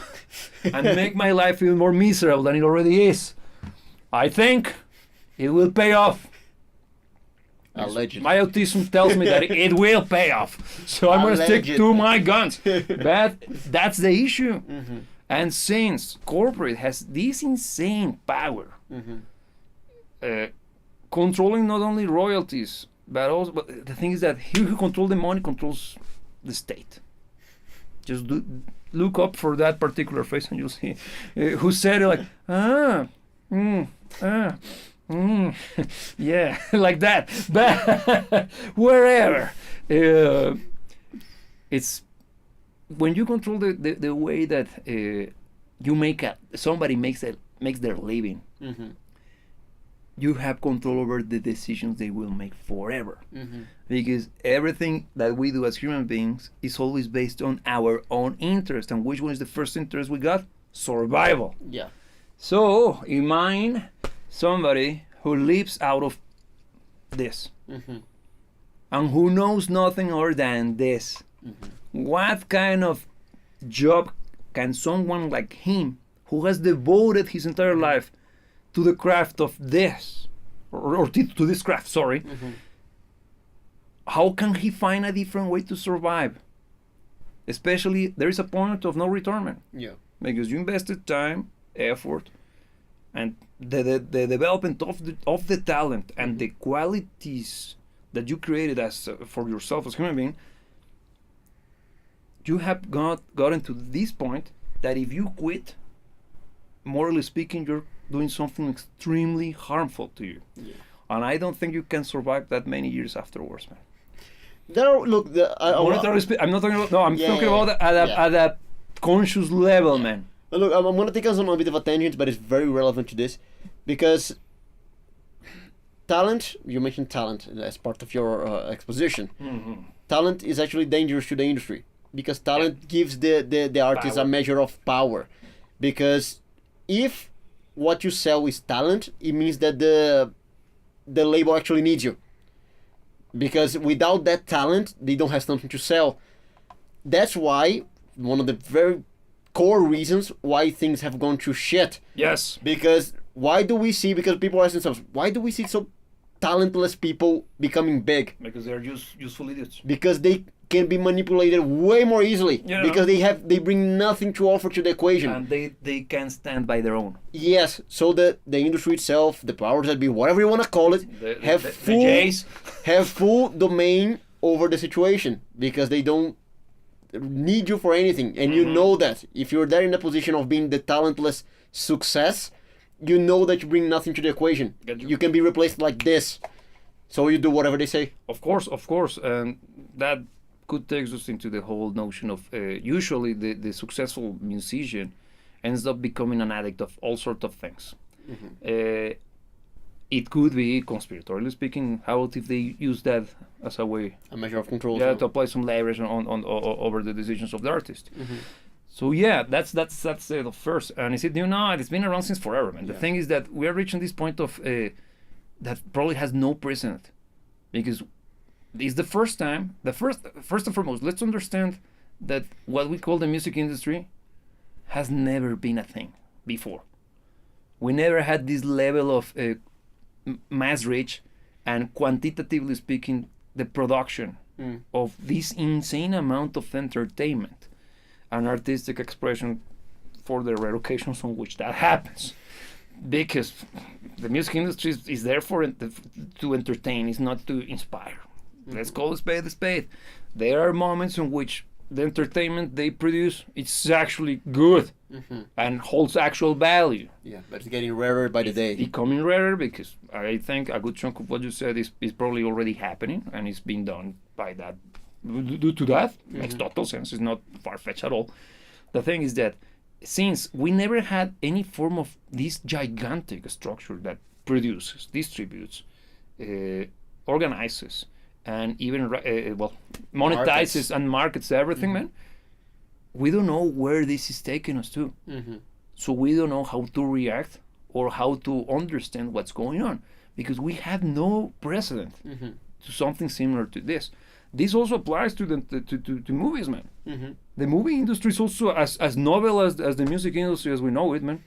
[SPEAKER 2] and make my life even more miserable than it already is. I think it will pay off.
[SPEAKER 1] Allegedly.
[SPEAKER 2] My autism tells me that it will pay off. So I'm going to stick to my guns. But that's the issue. And since corporate has this insane power, controlling not only royalties, but the thing is that he who controls the money controls the state. Just look up for that particular face and you'll see who said it, like, yeah, like that. But wherever, it's when you control the way that you somebody makes their living. You have control over the decisions they will make forever. Because everything that we do as human beings is always based on our own interest. And which one is the first interest we got? Survival.
[SPEAKER 1] Yeah.
[SPEAKER 2] So, imagine somebody who lives out of this and who knows nothing other than this. What kind of job can someone like him, who has devoted his entire life to the craft of this, or to this craft, sorry, how can he find a different way to survive? Especially, there is a point of no return, man.
[SPEAKER 1] Yeah.
[SPEAKER 2] Because you invested time, effort, and the development of the talent and the qualities that you created as for yourself as a human being. You have gotten to this point that if you quit, morally speaking, you're doing something extremely harmful to you.
[SPEAKER 1] Yeah.
[SPEAKER 2] And I don't think you can survive that many years afterwards, man.
[SPEAKER 1] Look,
[SPEAKER 2] I'm not talking about. No, I'm talking about at a conscious level, man.
[SPEAKER 1] Look, I'm going to take us on a bit of a tangent, but it's very relevant to this, because talent. You mentioned talent as part of your exposition. Talent is actually dangerous to the industry, because talent gives the artist a measure of power. Because if what you sell is talent, it means that the label actually needs you. Because without that talent, they don't have something to sell. That's why one of the very core reasons why things have gone to shit.
[SPEAKER 2] Yes.
[SPEAKER 1] Because because people ask themselves, why do we see so talentless people becoming big?
[SPEAKER 2] Because they're useful idiots.
[SPEAKER 1] Because they can be manipulated way more easily.
[SPEAKER 2] Yeah.
[SPEAKER 1] Because they bring nothing to offer to the equation.
[SPEAKER 2] And they can stand by their own.
[SPEAKER 1] Yes, so the industry itself, the powers that be, whatever you want to call it, have full domain over the situation, because they don't need you for anything. And you know that if you're there in a position of being the talentless success, you know that you bring nothing to the equation. You can be replaced like this. So you do whatever they say.
[SPEAKER 2] Of course. And that could take us into the whole notion of usually the successful musician ends up becoming an addict of all sorts of things. It could be, conspiratorially speaking, how about if they use that as a way,
[SPEAKER 1] a measure of control,
[SPEAKER 2] to apply some leverage on over the decisions of the artist. So yeah, that's the first. And is it new? No, it's been around since forever, man. The thing is that we are reaching this point of that probably has no precedent, because it's the first time. First and foremost, let's understand that what we call the music industry has never been a thing before. We never had this level of mass reach and, quantitatively speaking, the production of this insane amount of entertainment and artistic expression for the rare occasions on which that happens. Because the music industry is there to entertain, it's not to inspire. Let's call a spade a spade. There are moments in which the entertainment they produce it's actually good and holds actual value.
[SPEAKER 1] Yeah, but it's getting rarer by the day.
[SPEAKER 2] It's becoming rarer because I think a good chunk of what you said is probably already happening and it's being done by that. Due to that, makes total sense. It's not far-fetched at all. The thing is that since we never had any form of this gigantic structure that produces, distributes, organizes, and even monetizes and markets everything, man, we don't know where this is taking us to. So we don't know how to react or how to understand what's going on because we have no precedent to something similar to this. This also applies to the movies, man. The movie industry is also as novel as the music industry as we know it, man.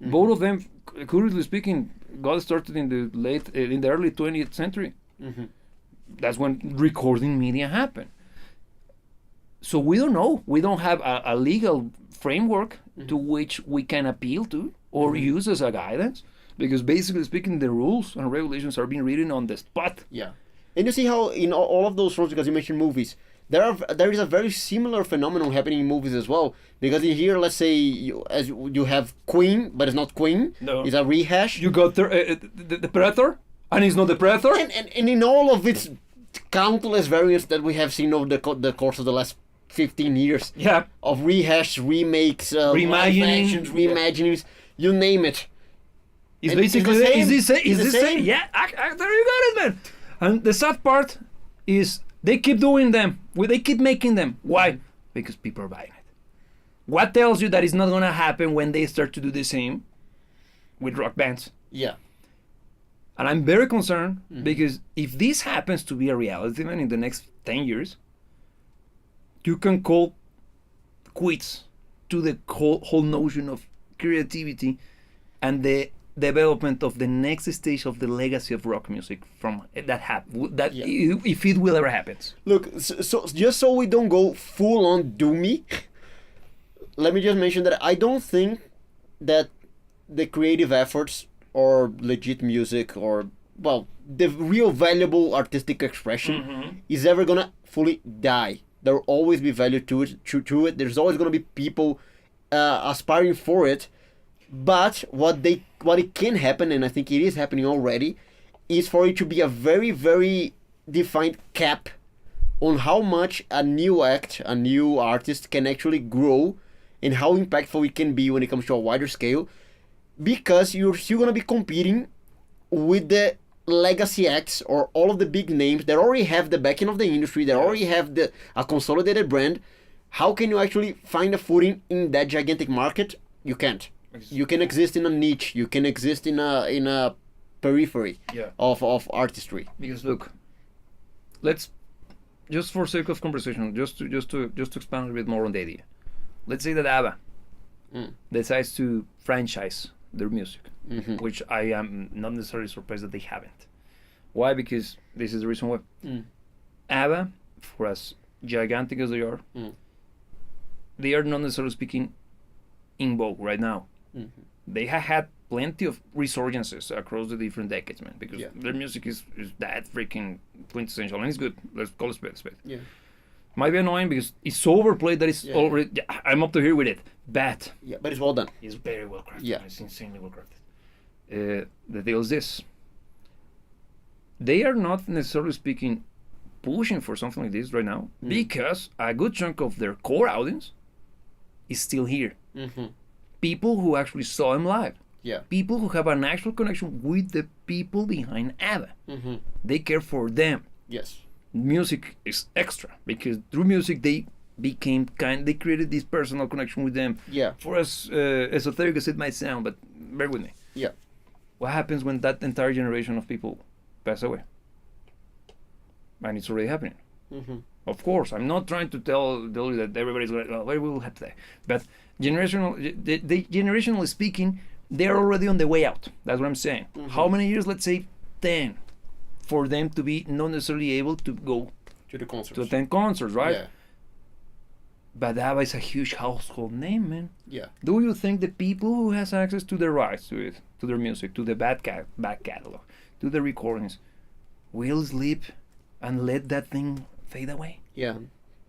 [SPEAKER 2] Both of them, currently speaking, got started in the early 20th century. That's when recording media happened. So we don't know. We don't have a legal framework to which we can appeal to or use as a guidance, because basically speaking, the rules and regulations are being written on the spot.
[SPEAKER 1] Yeah. And you see how in all of those fronts, because you mentioned movies, there is a very similar phenomenon happening in movies as well. Because in here, let's say you have Queen, but it's not Queen.
[SPEAKER 2] No.
[SPEAKER 1] It's a rehash.
[SPEAKER 2] You got the Predator, and it's not the Predator.
[SPEAKER 1] And in all of its countless variants that we have seen over the course of the last 15 years.
[SPEAKER 2] Yeah.
[SPEAKER 1] Of rehash, remakes, reimaginings, you name it.
[SPEAKER 2] It's basically
[SPEAKER 1] the same.
[SPEAKER 2] Is the same? Yeah, there you got it, man. And the sad part is they keep doing them. They keep making them. Why? Because people are buying it. What tells you that it's not going to happen when they start to do the same with rock bands?
[SPEAKER 1] Yeah.
[SPEAKER 2] And I'm very concerned because if this happens to be a reality, man, in the next 10 years, you can call quits to the whole notion of creativity and the development of the next stage of the legacy of rock music from if it will ever happen.
[SPEAKER 1] Look, so just so we don't go full on doomy, let me just mention that I don't think that the creative efforts or legit music or the real valuable artistic expression is ever gonna fully die. There will always be value to it. There's always gonna be people aspiring for it. But what it can happen, and I think it is happening already, is for it to be a very, very defined cap on how much a new act, a new artist can actually grow and how impactful it can be when it comes to a wider scale, because you're still going to be competing with the legacy acts or all of the big names that already have the backing of the industry, that already have a consolidated brand. How can you actually find a footing in that gigantic market? You can't. You can exist in a niche. You can exist in a periphery of artistry.
[SPEAKER 2] Because look, let's just for sake of conversation, just to expand a bit more on the idea. Let's say that ABBA decides to franchise their music, which I am not necessarily surprised that they haven't. Why? Because this is the reason why. ABBA, for as gigantic as they are not necessarily speaking in vogue right now. They have had plenty of resurgences across the different decades, man, because their music is that freaking quintessential, and it's good. Let's call it spade a spade. Yeah. Might be annoying because it's so overplayed that it's already... Yeah, I'm up to here with it. Bad.
[SPEAKER 1] Yeah, but it's well done.
[SPEAKER 2] It's very well crafted.
[SPEAKER 1] Yeah.
[SPEAKER 2] It's insanely well crafted. The deal is this. They are not necessarily speaking pushing for something like this right now because a good chunk of their core audience is still here. People who actually saw them live.
[SPEAKER 1] Yeah.
[SPEAKER 2] People who have an actual connection with the people behind ABBA. They care for them.
[SPEAKER 1] Yes.
[SPEAKER 2] Music is extra because through music they became they created this personal connection with them.
[SPEAKER 1] Yeah.
[SPEAKER 2] For as esoteric as it might sound, but bear with me.
[SPEAKER 1] Yeah.
[SPEAKER 2] What happens when that entire generation of people pass away? and it's already happening.
[SPEAKER 1] Mm-hmm.
[SPEAKER 2] Of course, I'm not trying to tell you that everybody's going to, well, we will have today. But generationally speaking, they're already on the way out. That's what I'm saying.
[SPEAKER 1] Mm-hmm.
[SPEAKER 2] How many years? Let's say 10, for them to be not necessarily able to go
[SPEAKER 1] To the concerts.
[SPEAKER 2] to attend concerts, right?
[SPEAKER 1] Yeah.
[SPEAKER 2] But ABBA is a huge household name, man.
[SPEAKER 1] Yeah.
[SPEAKER 2] Do you think the people who has access to the rights to it, to their music, to the back catalog, to the recordings, will sleep and let that thing fade away?
[SPEAKER 1] Yeah.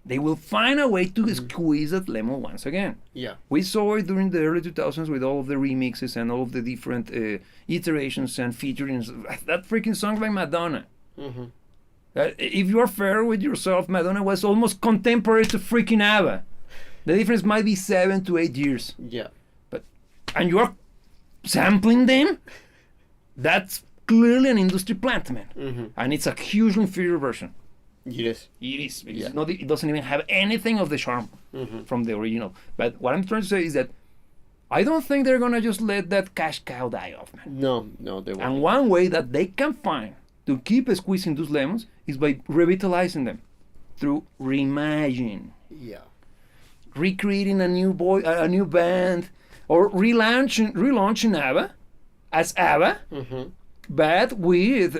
[SPEAKER 2] They will find a way to squeeze that lemon once again.
[SPEAKER 1] Yeah.
[SPEAKER 2] We saw it during the early 2000s with all of the remixes and all of the different iterations and featurings. That freaking song by Madonna.
[SPEAKER 1] Mm-hmm.
[SPEAKER 2] If you are fair with yourself, Madonna was almost contemporary to freaking ABBA. The difference might be 7 to 8 years.
[SPEAKER 1] Yeah.
[SPEAKER 2] And you are sampling them? That's clearly an industry plant, man.
[SPEAKER 1] Mm-hmm.
[SPEAKER 2] And it's a hugely inferior version.
[SPEAKER 1] Yes.
[SPEAKER 2] It is. Because
[SPEAKER 1] Yeah.
[SPEAKER 2] it doesn't even have anything of the charm from the original. But what I'm trying to say is that I don't think they're going to just let that cash cow die off, man.
[SPEAKER 1] No, they won't.
[SPEAKER 2] And one way that they can find to keep squeezing those lemons is by revitalizing them through reimagining,
[SPEAKER 1] Yeah.
[SPEAKER 2] recreating a new band, or relaunching ABBA as ABBA,
[SPEAKER 1] Mm-hmm.
[SPEAKER 2] but with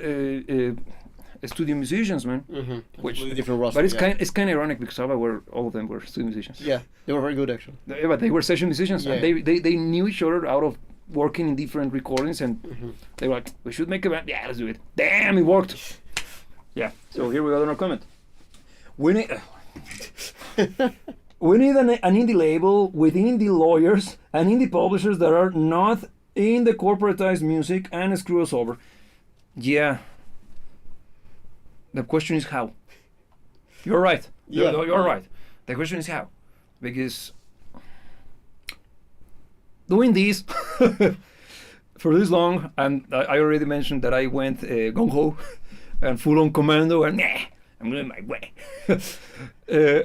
[SPEAKER 2] studio musicians, man.
[SPEAKER 1] Mm-hmm.
[SPEAKER 2] Which,
[SPEAKER 1] Different roster.
[SPEAKER 2] but it's
[SPEAKER 1] yeah.
[SPEAKER 2] kind of ironic because ABBA all of them were studio musicians.
[SPEAKER 1] Yeah, they were very good actually.
[SPEAKER 2] Yeah, but they were session musicians, and
[SPEAKER 1] Yeah.
[SPEAKER 2] they knew each other out of working in different recordings, and they were like, we should make a band. Yeah, let's do it. Damn, it worked. Yeah. So here we got another comment. We need an indie label with indie lawyers and indie publishers that are not in the corporatized music and screw us over. Yeah. The question is how. You're right.
[SPEAKER 1] Yeah.
[SPEAKER 2] You're right. The question is how. Because doing this for this long, and I already mentioned that I went gung-ho and full-on commando, and I'm going my way.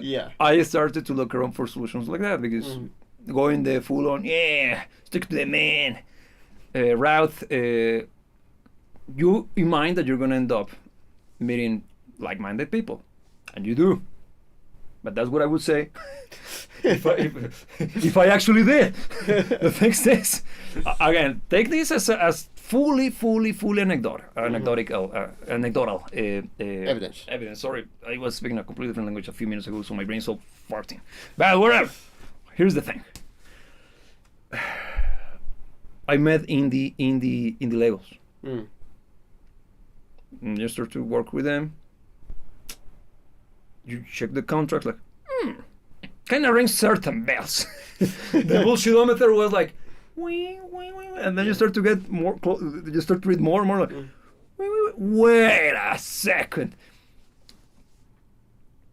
[SPEAKER 1] Yeah.
[SPEAKER 2] I started to look around for solutions like that, because going the full-on, stick to the man route, you mind that you're going to end up meeting like-minded people, and you do. But that's what I would say if I actually did. The thing is, again, take this as fully anecdotal.
[SPEAKER 1] Evidence.
[SPEAKER 2] Evidence. Sorry, I was speaking a completely different language a few minutes ago, so my brain's so farting. But whatever. Here's the thing. I met indie labels.
[SPEAKER 1] Mm.
[SPEAKER 2] And you start to work with them. You check the contract, like, kind of rings certain bells. The bullshitometer was like, wee, wee, wee, and then you start to get more, you start to read more and more, like, wait a second.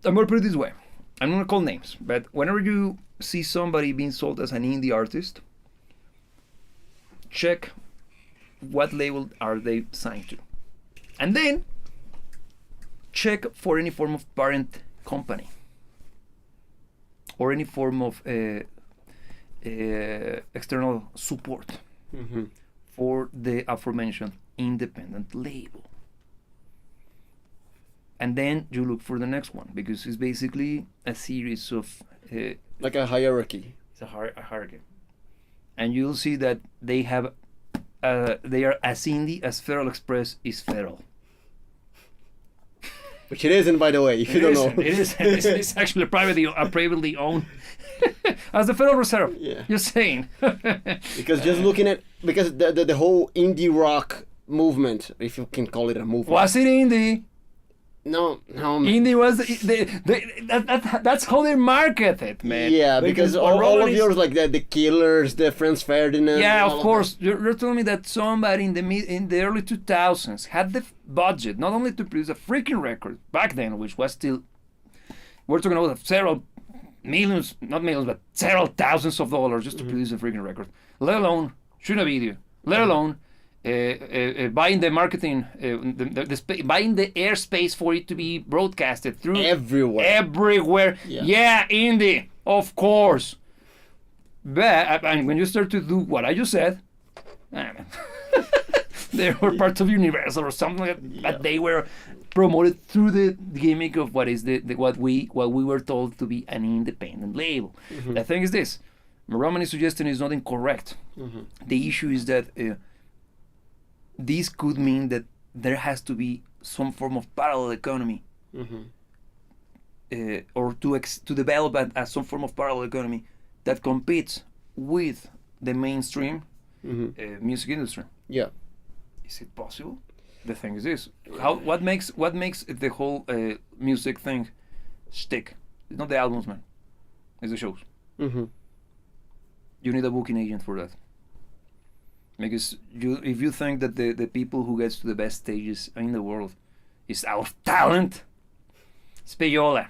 [SPEAKER 2] I'm going to put it this way. I'm not going to call names, but whenever you see somebody being sold as an indie artist, check what label are they signed to. And then check for any form of parent company or any form of external support for the aforementioned independent label. And then you look for the next one, because it's basically a series of
[SPEAKER 1] Like a hierarchy.
[SPEAKER 2] it's a hierarchy, and you'll see that they have they are as indie as Federal Express is federal.
[SPEAKER 1] Which it isn't, by the way, if you don't know.
[SPEAKER 2] It is. It's actually privately owned, as the Federal Reserve.
[SPEAKER 1] Yeah.
[SPEAKER 2] You're saying.
[SPEAKER 1] Because just looking at, because the whole indie rock movement, if you can call it a movement.
[SPEAKER 2] Was it indie?
[SPEAKER 1] No.
[SPEAKER 2] Indie was that's how they market it, man.
[SPEAKER 1] Yeah, because all of
[SPEAKER 2] is-
[SPEAKER 1] yours, like the Killers, the Franz Ferdinand.
[SPEAKER 2] Yeah,
[SPEAKER 1] all
[SPEAKER 2] of course. You're telling me that somebody in the early 2000s had the budget not only to produce a freaking record back then, which was still, we're talking about several millions, not millions, but several thousands of dollars just to produce a freaking record, let alone shoot a video, let alone buying the marketing, buying the airspace for it to be broadcasted through everywhere. Yeah, indie, of course. But and when you start to do what I just said, they were part of Universal or something like that, but they were promoted through the gimmick of what is what we were told to be an independent label. The thing is this: Romany's suggestion is not incorrect. The issue is that this could mean that there has to be some form of parallel economy, or to develop as some form of parallel economy that competes with the mainstream music industry.
[SPEAKER 1] Yeah.
[SPEAKER 2] Is it possible? The thing is this: what makes the whole music thing stick? It's not the albums, man. It's the shows. You need a booking agent for that. Because if you think that the people who gets to the best stages in the world is out of talent, it's payola,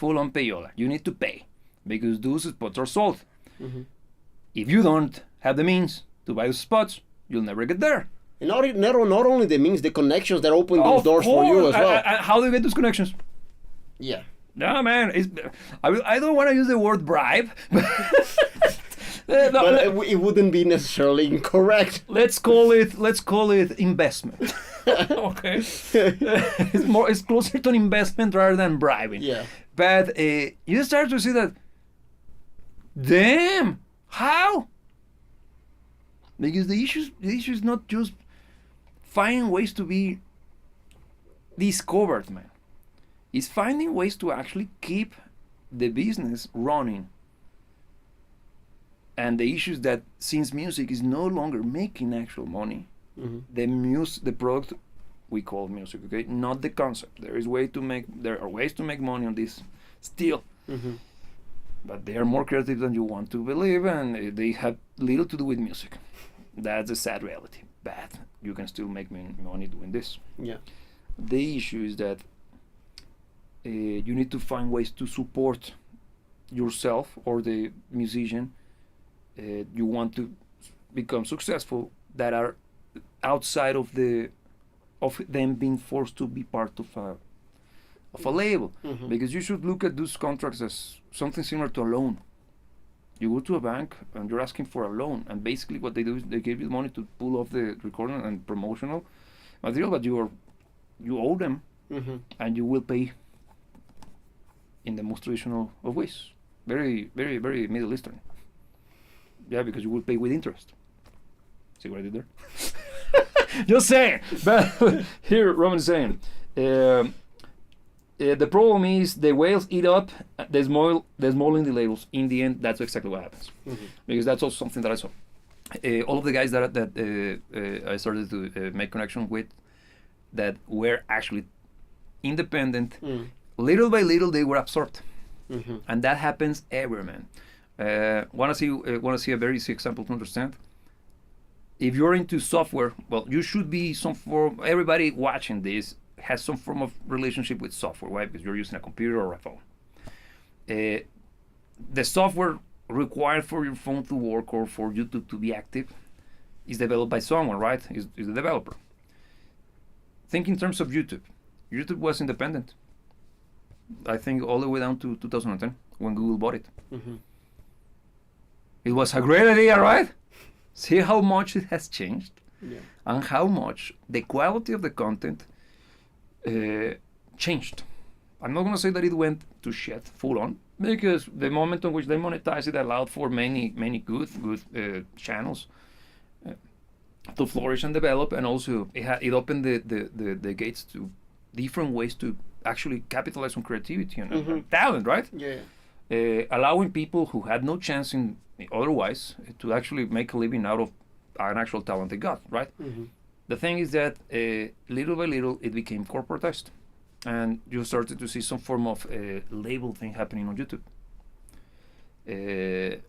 [SPEAKER 2] full on payola. You need to pay because those spots are sold. If you don't have the means to buy those spots, you'll never get there.
[SPEAKER 1] And not only the means, the connections that open those doors for you as well.
[SPEAKER 2] How do you get those connections?
[SPEAKER 1] Yeah.
[SPEAKER 2] No, man. I don't want to use the word bribe.
[SPEAKER 1] But it wouldn't be necessarily incorrect.
[SPEAKER 2] Let's call it investment. Okay. It's closer to an investment rather than bribing.
[SPEAKER 1] Yeah.
[SPEAKER 2] But you start to see that. Damn, how? Because the issue is not just finding ways to be discovered, man. It's finding ways to actually keep the business running. And the issue is that since music is no longer making actual money, the product we call music, okay, not the concept. There are ways to make money on this still, but they are more creative than you want to believe, and they have little to do with music. That's a sad reality. But you can still make money doing this.
[SPEAKER 1] Yeah.
[SPEAKER 2] The issue is that you need to find ways to support yourself or the musician you want to become successful that are outside of them being forced to be part of a label, because you should look at those contracts as something similar to a loan. You go to a bank and you're asking for a loan, and basically what they do is they give you money to pull off the recording and promotional material, but you owe them, and you will pay in the most traditional of ways. Very, very, very Middle Eastern. Yeah, because you will pay with interest. See what I did there? Just saying. But here, Roman is saying, the problem is the whales eat up the small indie labels. In the end, that's exactly what happens. Because that's also something that I saw. All of the guys that I started to make connection with that were actually independent, little by little they were absorbed. And that happens everywhere, man. Want to see a very easy example to understand? If you're into software, well, you should be everybody watching this has some form of relationship with software, right? Because you're using a computer or a phone. The software required for your phone to work or for YouTube to be active is developed by someone, right? Is the developer. Think in terms of YouTube. YouTube was independent. I think all the way down to 2010 when Google bought it. It was a great idea, right? See how much it has changed, and how much the quality of the content changed. I'm not gonna say that it went to shit full on, because the moment in which they monetized it allowed for many good channels to flourish and develop, and also it opened the gates to different ways to actually capitalize on creativity and talent, right? Allowing people who had no chance otherwise to actually make a living out of an actual talent they got, right? The thing is that little by little it became corporatized, and you started to see some form of label thing happening on YouTube.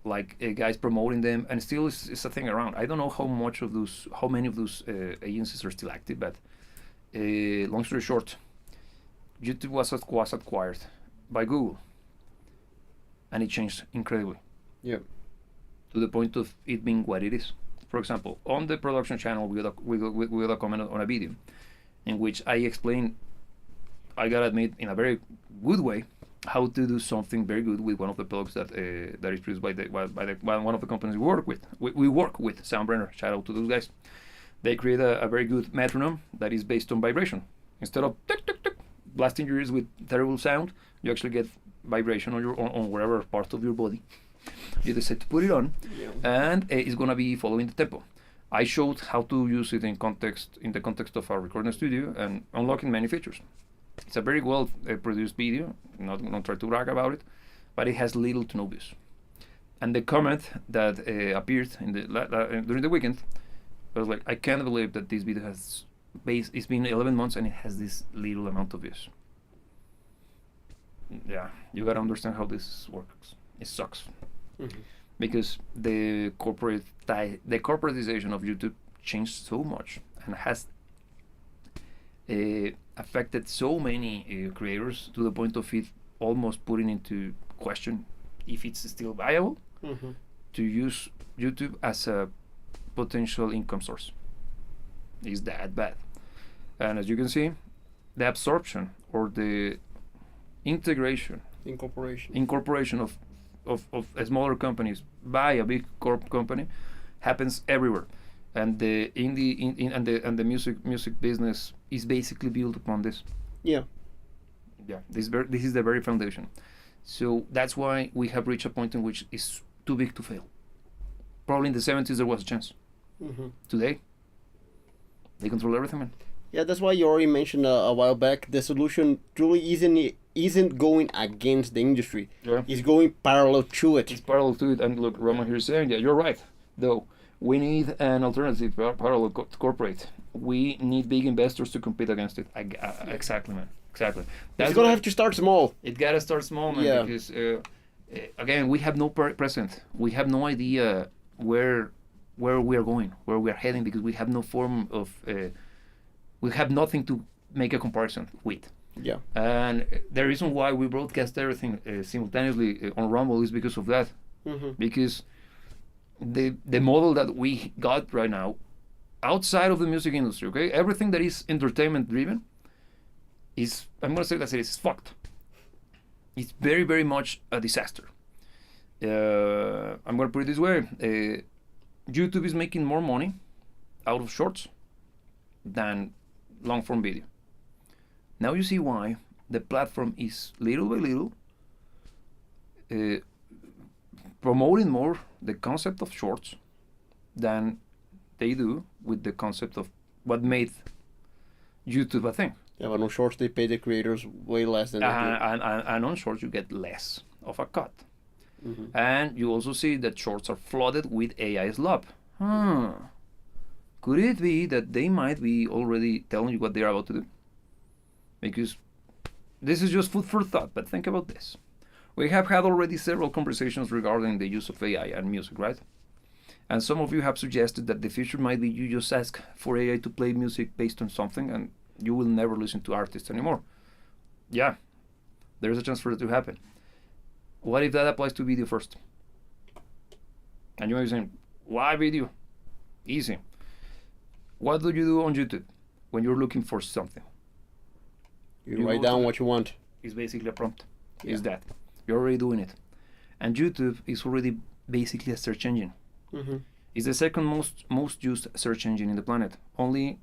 [SPEAKER 2] Like guys promoting them, and still is a thing around. I don't know how many of those agencies are still active, but long story short, YouTube was acquired by Google, and it changed incredibly. To the point of it being what it is. For example, on the production channel, we got a comment on a video in which I explained, I gotta admit, in a very good way, how to do something very good with one of the products that is produced by one of the companies we work with. We work with Soundbrainer. Shout out to those guys. They create a very good metronome that is based on vibration. Instead of tick, tick, tick, blasting your ears with terrible sound, you actually get vibration on wherever part of your body you decide to put it on, and it's gonna be following the tempo. I showed how to use it in the context of our recording studio and unlocking many features. It's a very well produced video. Not try to brag about it, but it has little to no views. And the comment that appeared in during the weekend was like, I can't believe that this video it's been 11 months and it has this little amount of views. Yeah, you gotta understand how this works. It sucks. Mm-hmm. Because the corporatization of YouTube changed so much and has affected so many creators to the point of it almost putting into question if it's still viable to use YouTube as a potential income source. Is that bad? And as you can see, the absorption or the incorporation of smaller companies by a big corp company happens everywhere, and the music business is basically built upon this.
[SPEAKER 1] Yeah.
[SPEAKER 2] This is the very foundation. So that's why we have reached a point in which it's too big to fail. Probably in the 70s there was a chance. Today, they control everything, man.
[SPEAKER 1] Yeah, that's why you already mentioned a while back. The solution truly isn't going against the industry.
[SPEAKER 2] Yeah.
[SPEAKER 1] It's going parallel to it.
[SPEAKER 2] It's parallel to it, and look, Roman here is saying, yeah, you're right. Though we need an alternative parallel to corporate. We need big investors to compete against it. Exactly, man. Exactly.
[SPEAKER 1] It's gonna have to start small.
[SPEAKER 2] It gotta start small, man. Yeah. Because again, we have no present. We have no idea where we are going, where we are heading, because we have no form of. We have nothing to make a comparison with.
[SPEAKER 1] Yeah.
[SPEAKER 2] And the reason why we broadcast everything simultaneously on Rumble is because of that. Because the model that we got right now, outside of the music industry, okay, everything that is entertainment driven is, I'm gonna say that it's fucked. It's very, very much a disaster. I'm gonna put it this way: YouTube is making more money out of shorts than long form video. Now you see why the platform is little by little promoting more the concept of shorts than they do with the concept of what made YouTube a thing.
[SPEAKER 1] Yeah, but on shorts they pay the creators way less than
[SPEAKER 2] and on shorts you get less of a cut. And you also see that shorts are flooded with AI slop. Could it be that they might be already telling you what they're about to do? Because this is just food for thought, but think about this. We have had already several conversations regarding the use of AI and music, right? And some of you have suggested that the future might be you just ask for AI to play music based on something and you will never listen to artists anymore. Yeah, there's a chance for it to happen. What if that applies to video first? And you might be saying, why video? Easy. What do you do on YouTube when you're looking for something?
[SPEAKER 1] You write down what you want.
[SPEAKER 2] It's basically a prompt. Yeah. Is that. You're already doing it. And YouTube is already basically a search engine. It's the second most used search engine in the planet. Only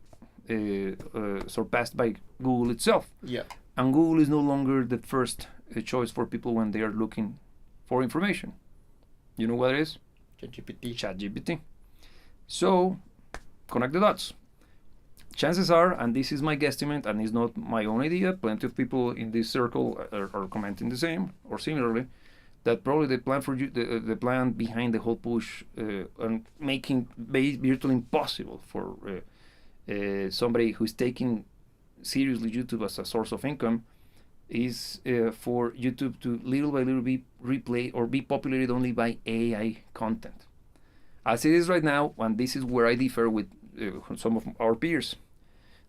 [SPEAKER 2] surpassed by Google itself.
[SPEAKER 1] Yeah.
[SPEAKER 2] And Google is no longer the first choice for people when they are looking for information. You know what it is? ChatGPT. So, connect the dots. Chances are, and this is my guesstimate, and it's not my own idea, plenty of people in this circle are commenting the same or similarly, that probably the plan for the plan behind the whole push and making virtually impossible for somebody who's taking seriously YouTube as a source of income is for YouTube to little by little be replayed or be populated only by AI content. As it is right now, and this is where I differ with some of our peers,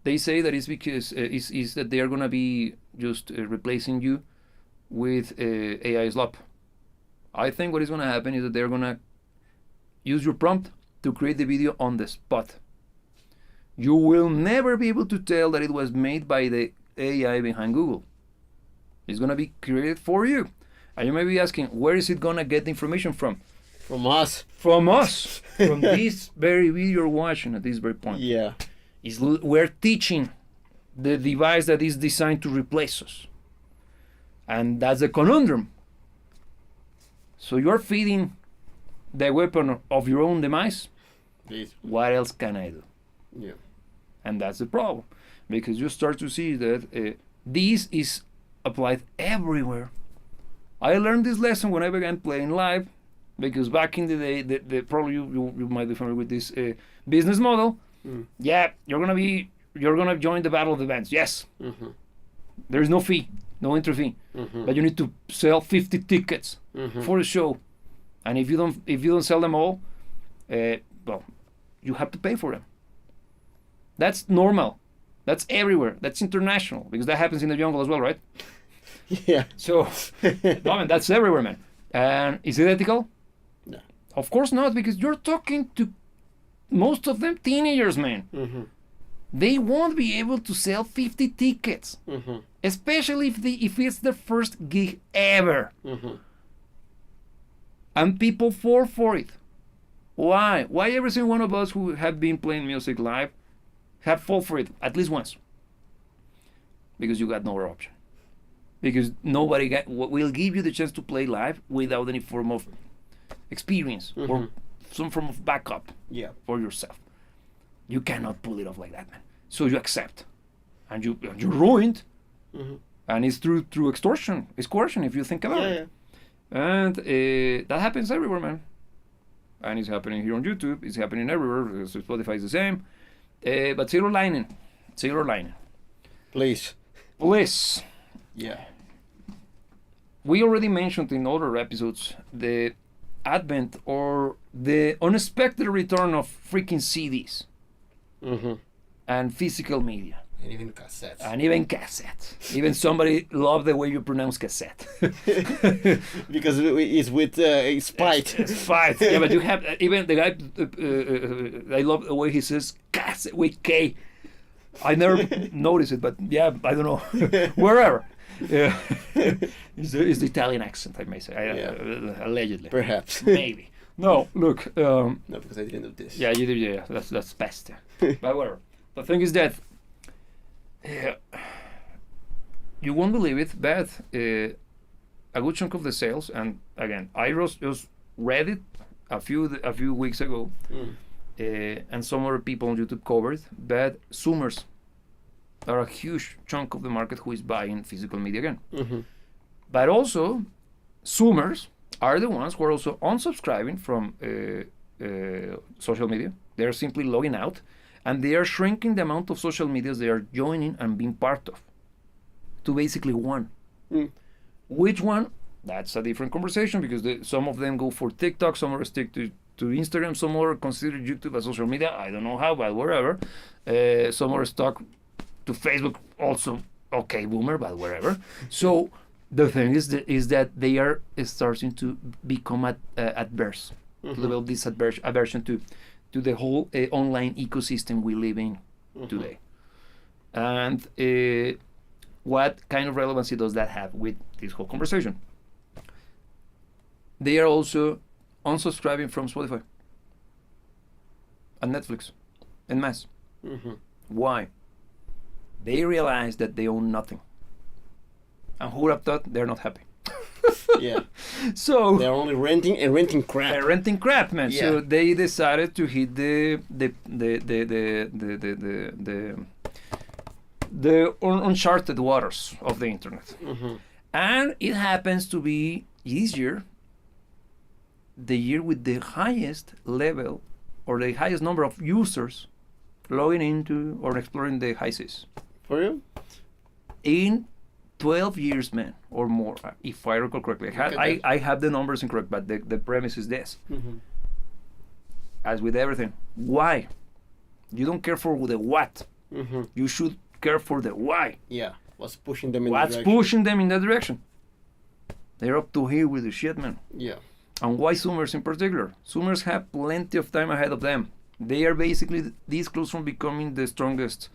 [SPEAKER 2] they say that it's because is that they are gonna be just replacing you with AI slop. I think what is gonna happen is that they're gonna use your prompt to create the video on the spot. You will never be able to tell that it was made by the AI behind Google. It's gonna be created for you, and you may be asking, where is it gonna get the information from?
[SPEAKER 1] From us.
[SPEAKER 2] From us. From this very video you're watching at this very point.
[SPEAKER 1] Yeah.
[SPEAKER 2] We're teaching the device that is designed to replace us. And that's a conundrum. So you're feeding the weapon of your own demise.
[SPEAKER 1] Please.
[SPEAKER 2] What else can I do?
[SPEAKER 1] Yeah.
[SPEAKER 2] And that's the problem, because you start to see that this is applied everywhere. I learned this lesson when I began playing live, because back in the day, the probably you might be familiar with this business model. Yeah, you're gonna join the battle of the bands. Yes, there's no fee, no entry fee, but you need to sell 50 tickets for the show, and if you don't sell them all, well, you have to pay for them. That's normal. That's everywhere. That's international, because that happens in the jungle as well, right?
[SPEAKER 1] Yeah.
[SPEAKER 2] So, no, man, that's everywhere, man. And is it ethical?
[SPEAKER 1] No.
[SPEAKER 2] Of course not, because you're talking to most of them teenagers, man. They won't be able to sell 50 tickets, especially if it's their first gig ever. And people fall for it. Why? Why every single one of us who have been playing music live have fall for it at least once? Because you got no other option. Because nobody will give you the chance to play live without any form of experience or some form of backup for yourself. You cannot pull it off like that, man. So you accept, and you're ruined, and it's through extortion. It's coercion if you think about it. And that happens everywhere, man. And it's happening here on YouTube. It's happening everywhere. So Spotify is the same. But silver lining.
[SPEAKER 1] Please.
[SPEAKER 2] Yeah. We already mentioned in other episodes the advent or the unexpected return of freaking CDs and physical media.
[SPEAKER 1] And even cassettes.
[SPEAKER 2] Even somebody loved the way you pronounce cassette.
[SPEAKER 1] Because it's with spite.
[SPEAKER 2] Spite. Yeah, but you have even the guy. I love the way he says cassette with K. I never noticed it, but yeah, I don't know. Wherever. Yeah. It's the Italian accent, I may say. Allegedly.
[SPEAKER 1] Perhaps.
[SPEAKER 2] Maybe. No, look.
[SPEAKER 1] No, because I didn't know this.
[SPEAKER 2] Yeah, you did. Yeah, that's best. But whatever. The thing is that. You won't believe it, but a good chunk of the sales, and again, I just read it a few weeks ago, and some other people on YouTube covered, but Zoomers are a huge chunk of the market who is buying physical media again. But also, Zoomers are the ones who are also unsubscribing from social media. They're simply logging out. And they are shrinking the amount of social medias they are joining and being part of to basically one. Which one? That's a different conversation, because some of them go for TikTok, some are stick to Instagram, some are consider YouTube as social media. I don't know how, but whatever. Some are stuck to Facebook, also okay, boomer, but whatever. So the thing is that they are starting to become adverse, to develop this aversion to the whole online ecosystem we live in today. And what kind of relevancy does that have with this whole conversation? They are also unsubscribing from Spotify and Netflix en masse. Why? They realize that they own nothing. And who would have thought they're not happy?
[SPEAKER 1] Yeah.
[SPEAKER 2] So
[SPEAKER 1] they're only renting crap.
[SPEAKER 2] They're renting crap, man.
[SPEAKER 1] Yeah.
[SPEAKER 2] So they decided to hit the uncharted waters of the internet. And it happens to be easier the year with the highest level or the highest number of users logging into or exploring the high seas.
[SPEAKER 1] For you?
[SPEAKER 2] In 12 years, man, or more, if I recall correctly. I have the numbers incorrect, but the premise is this. As with everything, why? You don't care for the what. You should care for the why.
[SPEAKER 1] Yeah. What's pushing them in
[SPEAKER 2] What's pushing them in that direction? They're up to here with the shit, man.
[SPEAKER 1] Yeah.
[SPEAKER 2] And why Zoomers in particular? Zoomers have plenty of time ahead of them. They are basically this close from becoming the strongest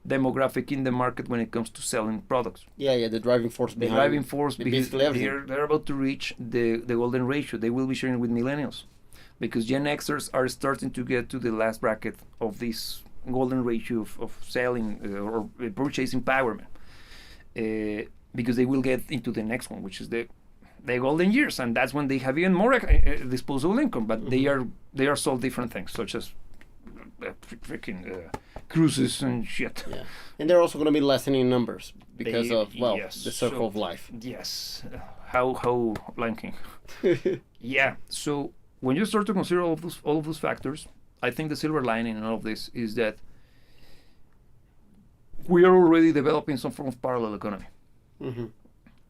[SPEAKER 2] demographic in the market when it comes to selling products.
[SPEAKER 1] Yeah, the driving force behind.
[SPEAKER 2] The driving force, because
[SPEAKER 1] everything.
[SPEAKER 2] they're about to reach the golden ratio. They will be sharing with millennials, because Gen Xers are starting to get to the last bracket of this golden ratio of selling or purchasing power, man. Because they will get into the next one, which is the golden years, and that's when they have even more disposable income. But they are sold different things, such as freaking cruises and shit.
[SPEAKER 1] Yeah, and they're also going to be lessening numbers because of
[SPEAKER 2] yes,
[SPEAKER 1] the circle of life.
[SPEAKER 2] Yes, how Lion King. Yeah. So when you start to consider all of those factors, I think the silver lining in all of this is that we are already developing some form of parallel economy.
[SPEAKER 1] Mm-hmm.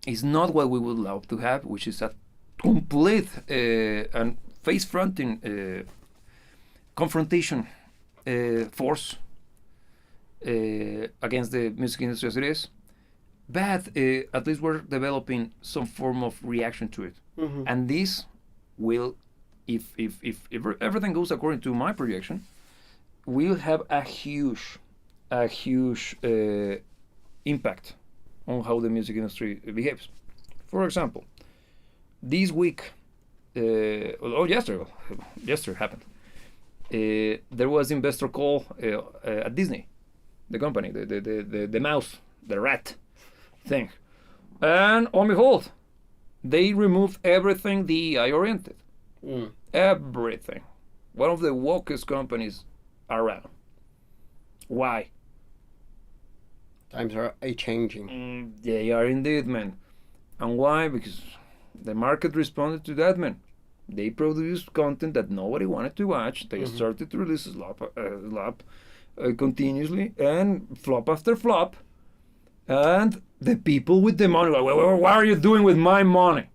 [SPEAKER 2] It's not what we would love to have, which is a complete and face-fronting confrontation force against the music industry as it is. But at least we're developing some form of reaction to it.
[SPEAKER 1] Mm-hmm.
[SPEAKER 2] And this will, if everything goes according to my projection, will have a huge impact on how the music industry behaves. For example, this week, yesterday happened. There was investor call at Disney, the company, the mouse, the rat thing, and on behold, they removed everything DEI oriented. Everything. One of the wokest companies around. Why?
[SPEAKER 1] Times are changing.
[SPEAKER 2] They are indeed, man. And why? Because the market responded to that, man. They produced content that nobody wanted to watch. They started to release slop continuously, and flop after flop. And the people with the money, like, what are you doing with my money?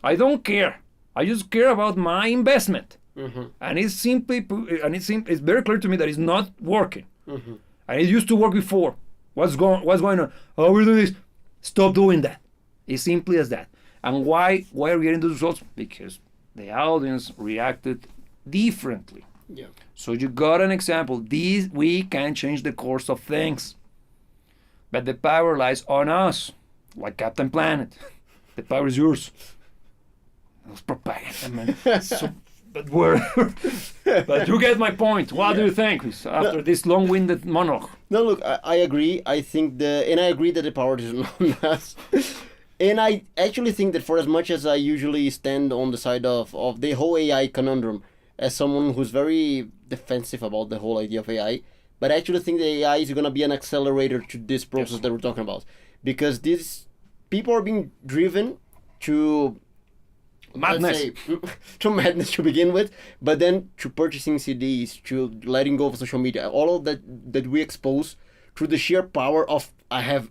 [SPEAKER 2] I don't care. I just care about my investment. And it's it's very clear to me that it's not working. And it used to work before. What's going on? Oh, we're doing this. Stop doing that. It's simply as that. And why are we getting those results? Because the audience reacted differently.
[SPEAKER 1] Yeah.
[SPEAKER 2] So you got an example. We can change the course of things. But the power lies on us. Like Captain Planet. The power is yours. That was propaganda, man. But you get my point. What do you think after this long-winded monologue?
[SPEAKER 1] No, look, I agree. I think I agree that the power is on us. And I actually think that for as much as I usually stand on the side of the whole AI conundrum, as someone who's very defensive about the whole idea of AI, but I actually think the AI is going to be an accelerator to this process that we're talking about. Because these people are being driven to
[SPEAKER 2] madness.
[SPEAKER 1] To madness to begin with, but then to purchasing CDs, to letting go of social media, all of that we expose through the sheer power of I've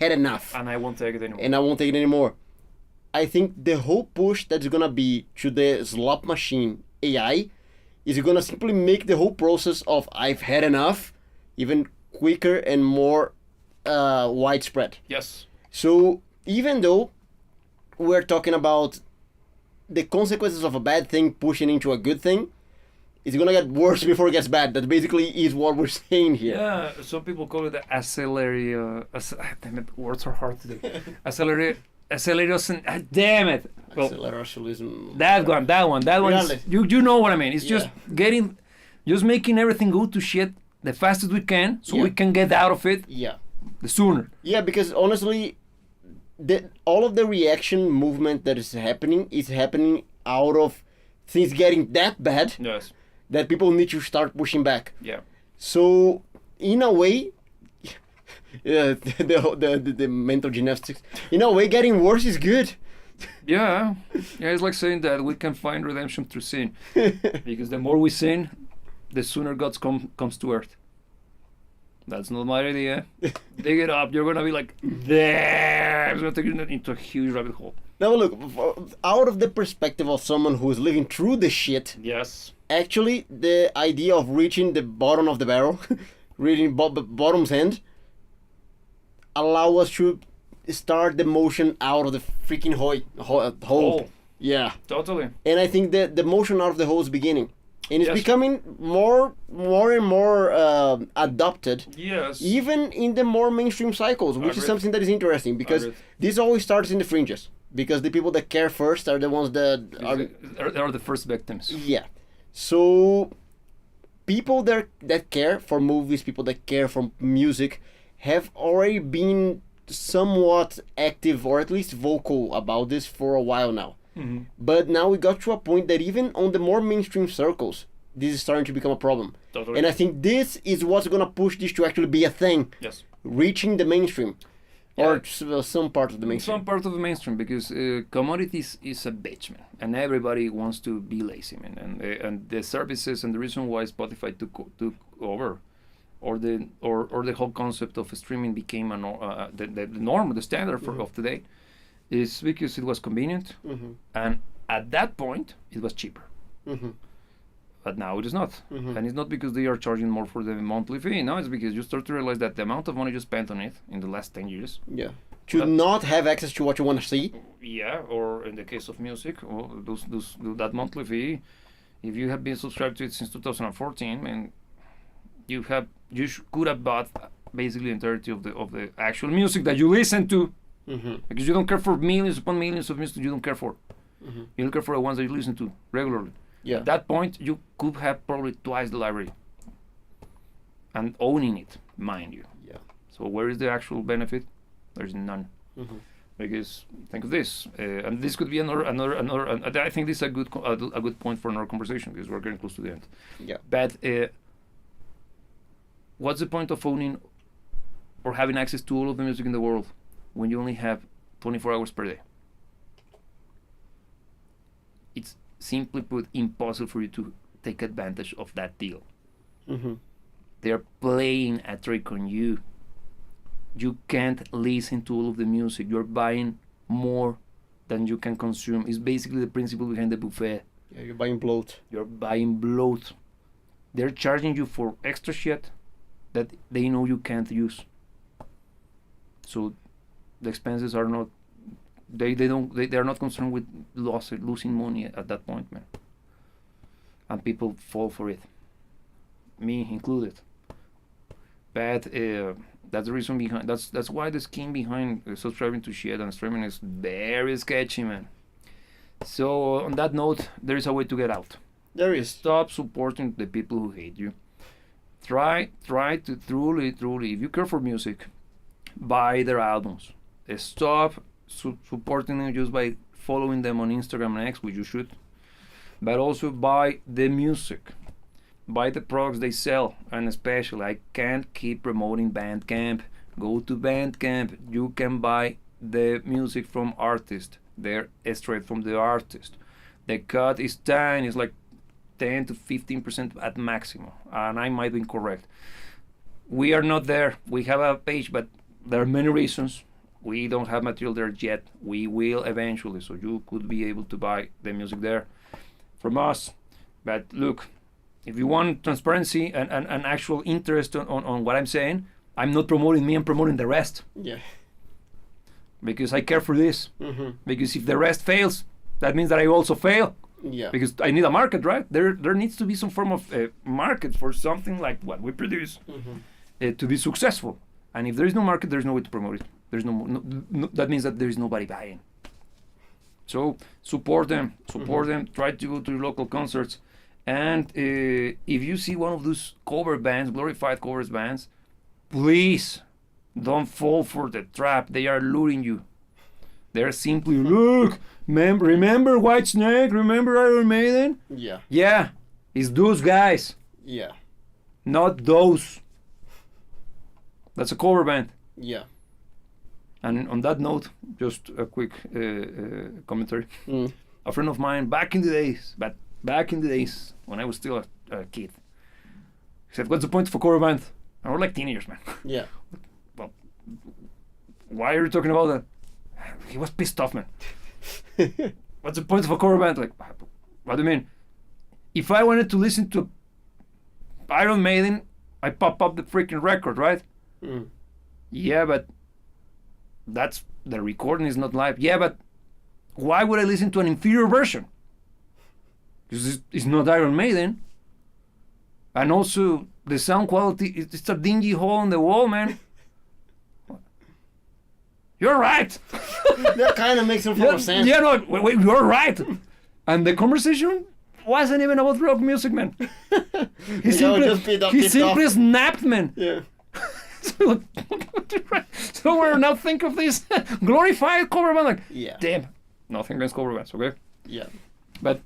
[SPEAKER 1] had enough,
[SPEAKER 2] and I won't take it anymore.
[SPEAKER 1] And I won't take it anymore. I think the whole push that's gonna be to the slot machine AI is gonna simply make the whole process of I've had enough even quicker and more widespread.
[SPEAKER 2] Yes.
[SPEAKER 1] So even though we're talking about the consequences of a bad thing pushing into a good thing, it's gonna get worse before it gets bad. That basically is what we're saying here.
[SPEAKER 2] Yeah, some people call it the accelerator. Damn it, words are hard to do. Acceleration. Damn it. Well,
[SPEAKER 1] accelerationism.
[SPEAKER 2] That one. Is, you know what I mean. It's just making everything go to shit the fastest we can, so we can get out of it.
[SPEAKER 1] Yeah.
[SPEAKER 2] The sooner.
[SPEAKER 1] Yeah, because honestly, all of the reaction movement that is happening out of things getting that bad.
[SPEAKER 2] Yes.
[SPEAKER 1] That people need to start pushing back.
[SPEAKER 2] Yeah.
[SPEAKER 1] So in a way, the mental gymnastics. In a way, getting worse is good.
[SPEAKER 2] Yeah. It's like saying that we can find redemption through sin, because the more we sin, the sooner God comes to earth. That's not my idea. Dig it up. You're gonna be like, there. It's gonna take you into a huge rabbit hole.
[SPEAKER 1] Now look, out of the perspective of someone who is living through the shit.
[SPEAKER 2] Yes.
[SPEAKER 1] Actually, the idea of reaching the bottom of the barrel, reaching bottom's end, allow us to start the motion out of the freaking hole. Yeah.
[SPEAKER 2] Totally.
[SPEAKER 1] And I think that the motion out of the hole is beginning. And it's becoming more and more adopted.
[SPEAKER 2] Yes.
[SPEAKER 1] Even in the more mainstream cycles, which is something that is interesting, because this always starts in the fringes. Because the people that care first are the ones that
[SPEAKER 2] are the first victims.
[SPEAKER 1] Yeah. So people that care for movies, people that care for music, have already been somewhat active or at least vocal about this for a while now.
[SPEAKER 2] Mm-hmm.
[SPEAKER 1] But now we got to a point that even on the more mainstream circles, this is starting to become a problem.
[SPEAKER 2] Totally.
[SPEAKER 1] And I think this is what's gonna push this to actually be a thing,
[SPEAKER 2] Yes.
[SPEAKER 1] reaching the mainstream, or some part of the mainstream.
[SPEAKER 2] Some part of the mainstream, because commodities is a bitch, man, and everybody wants to be lazy, man, and the services and the reason why Spotify took over, or the whole concept of streaming became the norm, the standard of today, is because it was convenient, and at that point it was cheaper. But now it is not, and it's not because they are charging more for the monthly fee. No, it's because you start to realize that the amount of money you spent on it in the last 10 years.
[SPEAKER 1] Yeah. To not have access to what you want to see.
[SPEAKER 2] Yeah, or in the case of music, or that monthly fee, if you have been subscribed to it since 2014, man, you could have bought basically the entirety of the actual music that you listen to, because you don't care for millions upon millions of music you don't care for. You don't care for the ones that you listen to regularly.
[SPEAKER 1] Yeah.
[SPEAKER 2] At that point, you could have probably twice the library, and owning it, mind you.
[SPEAKER 1] Yeah.
[SPEAKER 2] So where is the actual benefit? There's none. Because think of this, and this could be another. I think this is a good point for another conversation, because we're getting close to the end.
[SPEAKER 1] Yeah.
[SPEAKER 2] But what's the point of owning or having access to all of the music in the world when you only have 24 hours per day? It's simply put impossible for you to take advantage of that deal. They're playing a trick on you. You can't listen to all of the music. You're buying more than you can consume. It's basically the principle behind the buffet.
[SPEAKER 1] Yeah, you're buying bloat.
[SPEAKER 2] You're buying bloat. They're charging you for extra shit that they know you can't use. So the expenses are not. They are not concerned with losing money at that point, man. And people fall for it, me included. But that's the reason behind. That's why the scheme behind subscribing to shit and streaming is very sketchy, man. So on that note, there is a way to get out.
[SPEAKER 1] There is.
[SPEAKER 2] Stop supporting the people who hate you. Try to truly, if you care for music, buy their albums. Stop supporting them just by following them on Instagram and X, which you should, but also buy the music, buy the products they sell. And especially, I can't keep promoting Bandcamp. Go to Bandcamp. You can buy the music from artists. They're straight from the artist. The cut is tiny. It's like 10 to 15% at maximum, and I might be incorrect. We are not there. We have a page, but there are many reasons. We don't have material there yet. We will eventually, so you could be able to buy the music there from us. But look, if you want transparency and actual interest on what I'm saying, I'm not promoting me, I'm promoting the rest.
[SPEAKER 1] Yeah.
[SPEAKER 2] Because I care for this. Because if the rest fails, that means that I also fail.
[SPEAKER 1] Yeah.
[SPEAKER 2] Because I need a market, right? There needs to be some form of market for something like what we produce to be successful. And if there is no market, there's no way to promote it. There's no that means that there is nobody buying. So support them. Try to go to your local concerts. And if you see one of those cover bands, glorified covers bands, please don't fall for the trap. They are luring you. They're simply, look, remember Whitesnake? Remember Iron Maiden?
[SPEAKER 1] Yeah.
[SPEAKER 2] Yeah, it's those guys.
[SPEAKER 1] Yeah.
[SPEAKER 2] Not those. That's a cover band.
[SPEAKER 1] Yeah.
[SPEAKER 2] And on that note, just a quick commentary. A friend of mine back in the days when I was still a kid, he said, "What's the point of a cover band?" And we're like teenagers, man.
[SPEAKER 1] Yeah.
[SPEAKER 2] Well, why are you talking about that? He was pissed off, man. What's the point of a cover band? Like, what do you mean? If I wanted to listen to Iron Maiden, I pop up the freaking record, right? Yeah, but that's the recording is not live. Yeah, but why would I listen to an inferior version? Because it's not Iron Maiden. And also, the sound quality, it's a dingy hole in the wall, man. You're right.
[SPEAKER 1] That kind of makes a lot of sense.
[SPEAKER 2] Yeah, no, wait, you're right. And the conversation wasn't even about rock music, man. He
[SPEAKER 1] just
[SPEAKER 2] simply snapped, man.
[SPEAKER 1] Yeah.
[SPEAKER 2] So we're now think of this glorified cover band, like,
[SPEAKER 1] Yeah.
[SPEAKER 2] damn, nothing against cover bands, okay?
[SPEAKER 1] Yeah.
[SPEAKER 2] But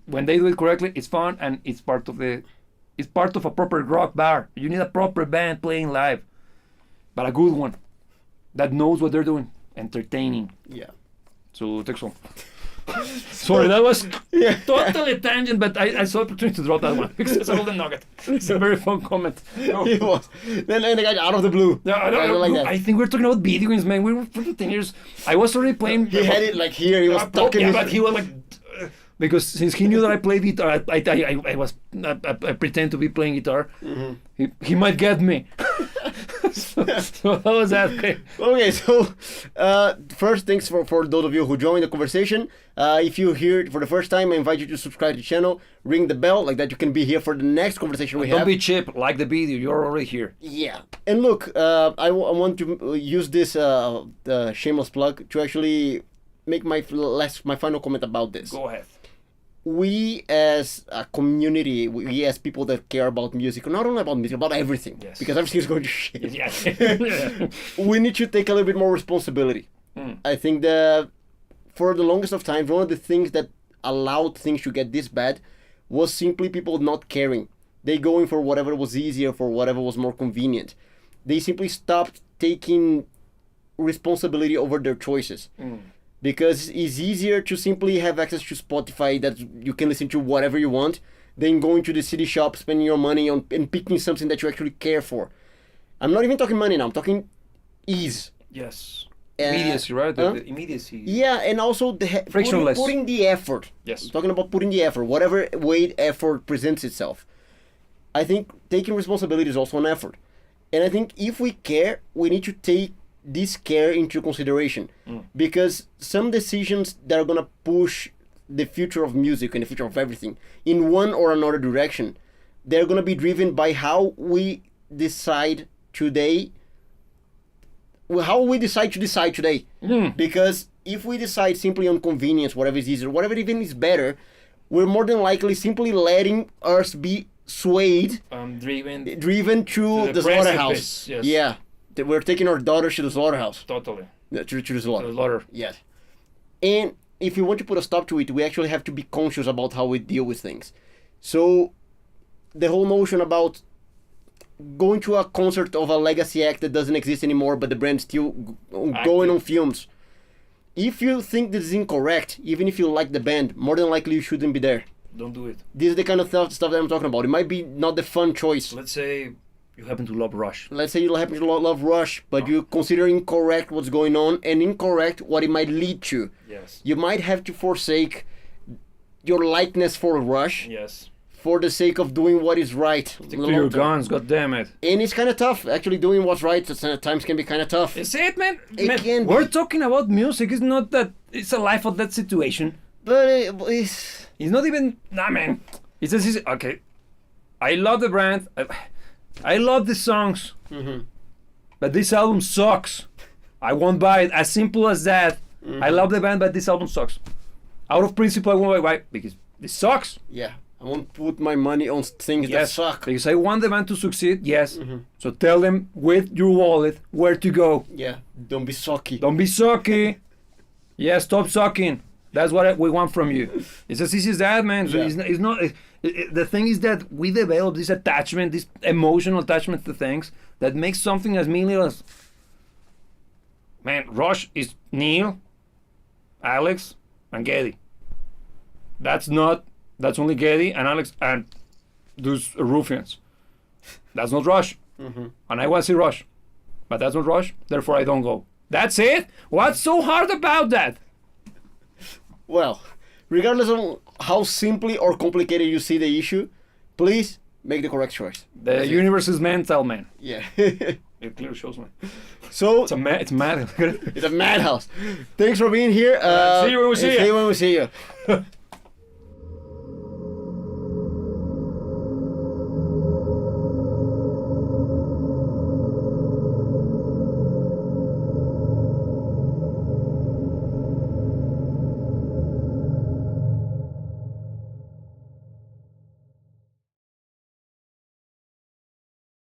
[SPEAKER 2] when they do it correctly, it's fun and it's part of a proper rock bar. You need a proper band playing live, but a good one that knows what they're doing, entertaining.
[SPEAKER 1] Yeah.
[SPEAKER 2] So take some. Sorry, that was totally tangent, but I saw opportunity to drop that one because it's a golden nugget. It's a very fun comment.
[SPEAKER 1] It was. Then the guy out of the blue.
[SPEAKER 2] Yeah, I think we're talking about video games, man. We were freaking 10 years. I was already playing.
[SPEAKER 1] He had it like here. He was talking.
[SPEAKER 2] Yeah, but he was like, because since he knew that I played guitar, I pretend to be playing guitar. Mm-hmm. He might get me. so how was that?
[SPEAKER 1] Okay, so first, thanks for those of you who joined the conversation. If you're here for the first time, I invite you to subscribe to the channel, ring the bell, like that you can be here for the next conversation we have.
[SPEAKER 2] Don't be cheap, like the video, you're already here.
[SPEAKER 1] Yeah, and look, I want to use this shameless plug to actually make my final comment about this.
[SPEAKER 2] Go ahead.
[SPEAKER 1] We as a community, we as people that care about music, not only about music, about everything,
[SPEAKER 2] yes.
[SPEAKER 1] because everything is going to shit.
[SPEAKER 2] Yeah.
[SPEAKER 1] We need to take a little bit more responsibility. I think that for the longest of time, one of the things that allowed things to get this bad was simply people not caring. They going for whatever was easier, for whatever was more convenient. They simply stopped taking responsibility over their choices. Because it's easier to simply have access to Spotify that you can listen to whatever you want than going to the CD shop, spending your money on and picking something that you actually care for. I'm not even talking money now, I'm talking ease.
[SPEAKER 2] Yes. Immediacy, right? The immediacy.
[SPEAKER 1] Yeah, and also
[SPEAKER 2] frictionless.
[SPEAKER 1] Putting the effort.
[SPEAKER 2] Yes.
[SPEAKER 1] I'm talking about putting the effort, whatever way effort presents itself. I think taking responsibility is also an effort. And I think if we care, we need to take this care into consideration, because some decisions that are gonna push the future of music and the future of everything in one or another direction, they're gonna be driven by how we decide today. How we decide to decide today. Because if we decide simply on convenience, whatever is easier, whatever even is better, we're more than likely simply letting us be swayed, driven to the slaughterhouse.
[SPEAKER 2] Yes.
[SPEAKER 1] Yeah. We're taking our daughters to the slaughterhouse.
[SPEAKER 2] Totally.
[SPEAKER 1] To the slaughter.
[SPEAKER 2] The slaughter.
[SPEAKER 1] Yes. And if we want to put a stop to it, we actually have to be conscious about how we deal with things. So the whole notion about going to a concert of a legacy act that doesn't exist anymore, but the brand's still going on films. If you think this is incorrect, even if you like the band, more than likely you shouldn't be there.
[SPEAKER 2] Don't do it.
[SPEAKER 1] This is the kind of stuff that I'm talking about. It might be not the fun choice.
[SPEAKER 2] Let's say you happen to love Rush.
[SPEAKER 1] Let's say you happen to love Rush, but you consider incorrect what's going on and incorrect what it might lead to.
[SPEAKER 2] Yes.
[SPEAKER 1] You might have to forsake your likeness for Rush.
[SPEAKER 2] Yes.
[SPEAKER 1] For the sake of doing what is right.
[SPEAKER 2] Stick to your guns, god damn it.
[SPEAKER 1] And it's kind of tough. Actually doing what's right at times can be kind of tough.
[SPEAKER 2] Is it, man?
[SPEAKER 1] We're
[SPEAKER 2] talking about music. It's not that it's a life or death situation.
[SPEAKER 1] But it's
[SPEAKER 2] not even... Nah, man. It's just... Okay. I love the brand. I love the songs. But this album sucks. I won't buy it. As simple as that. I love the band, but this album sucks. Out of principle, I won't buy it because this sucks.
[SPEAKER 1] Yeah. I won't put my money on things that suck.
[SPEAKER 2] Because I want the band to succeed, yes. So tell them with your wallet where to go.
[SPEAKER 1] Yeah, don't be sucky.
[SPEAKER 2] Don't be sucky. Yeah, stop sucking. That's what we want from you. It's as easy as that, man. So it's not. The thing is that we develop this attachment, this emotional attachment to things that makes something as meaningless. Man, Rush is Neil, Alex, and Geddy. That's only Geddy and Alex and those ruffians. That's not Rush. And I want to see Rush. But that's not Rush, therefore I don't go. That's it? What's so hard about that?
[SPEAKER 1] Well, regardless of how simply or complicated you see the issue, please make the correct choice.
[SPEAKER 2] The universe is mental, man.
[SPEAKER 1] Yeah.
[SPEAKER 2] It clearly shows, man.
[SPEAKER 1] So
[SPEAKER 2] it's mad.
[SPEAKER 1] It's a madhouse. Thanks for being here.
[SPEAKER 2] See you when we see you.
[SPEAKER 1] See you when we see you.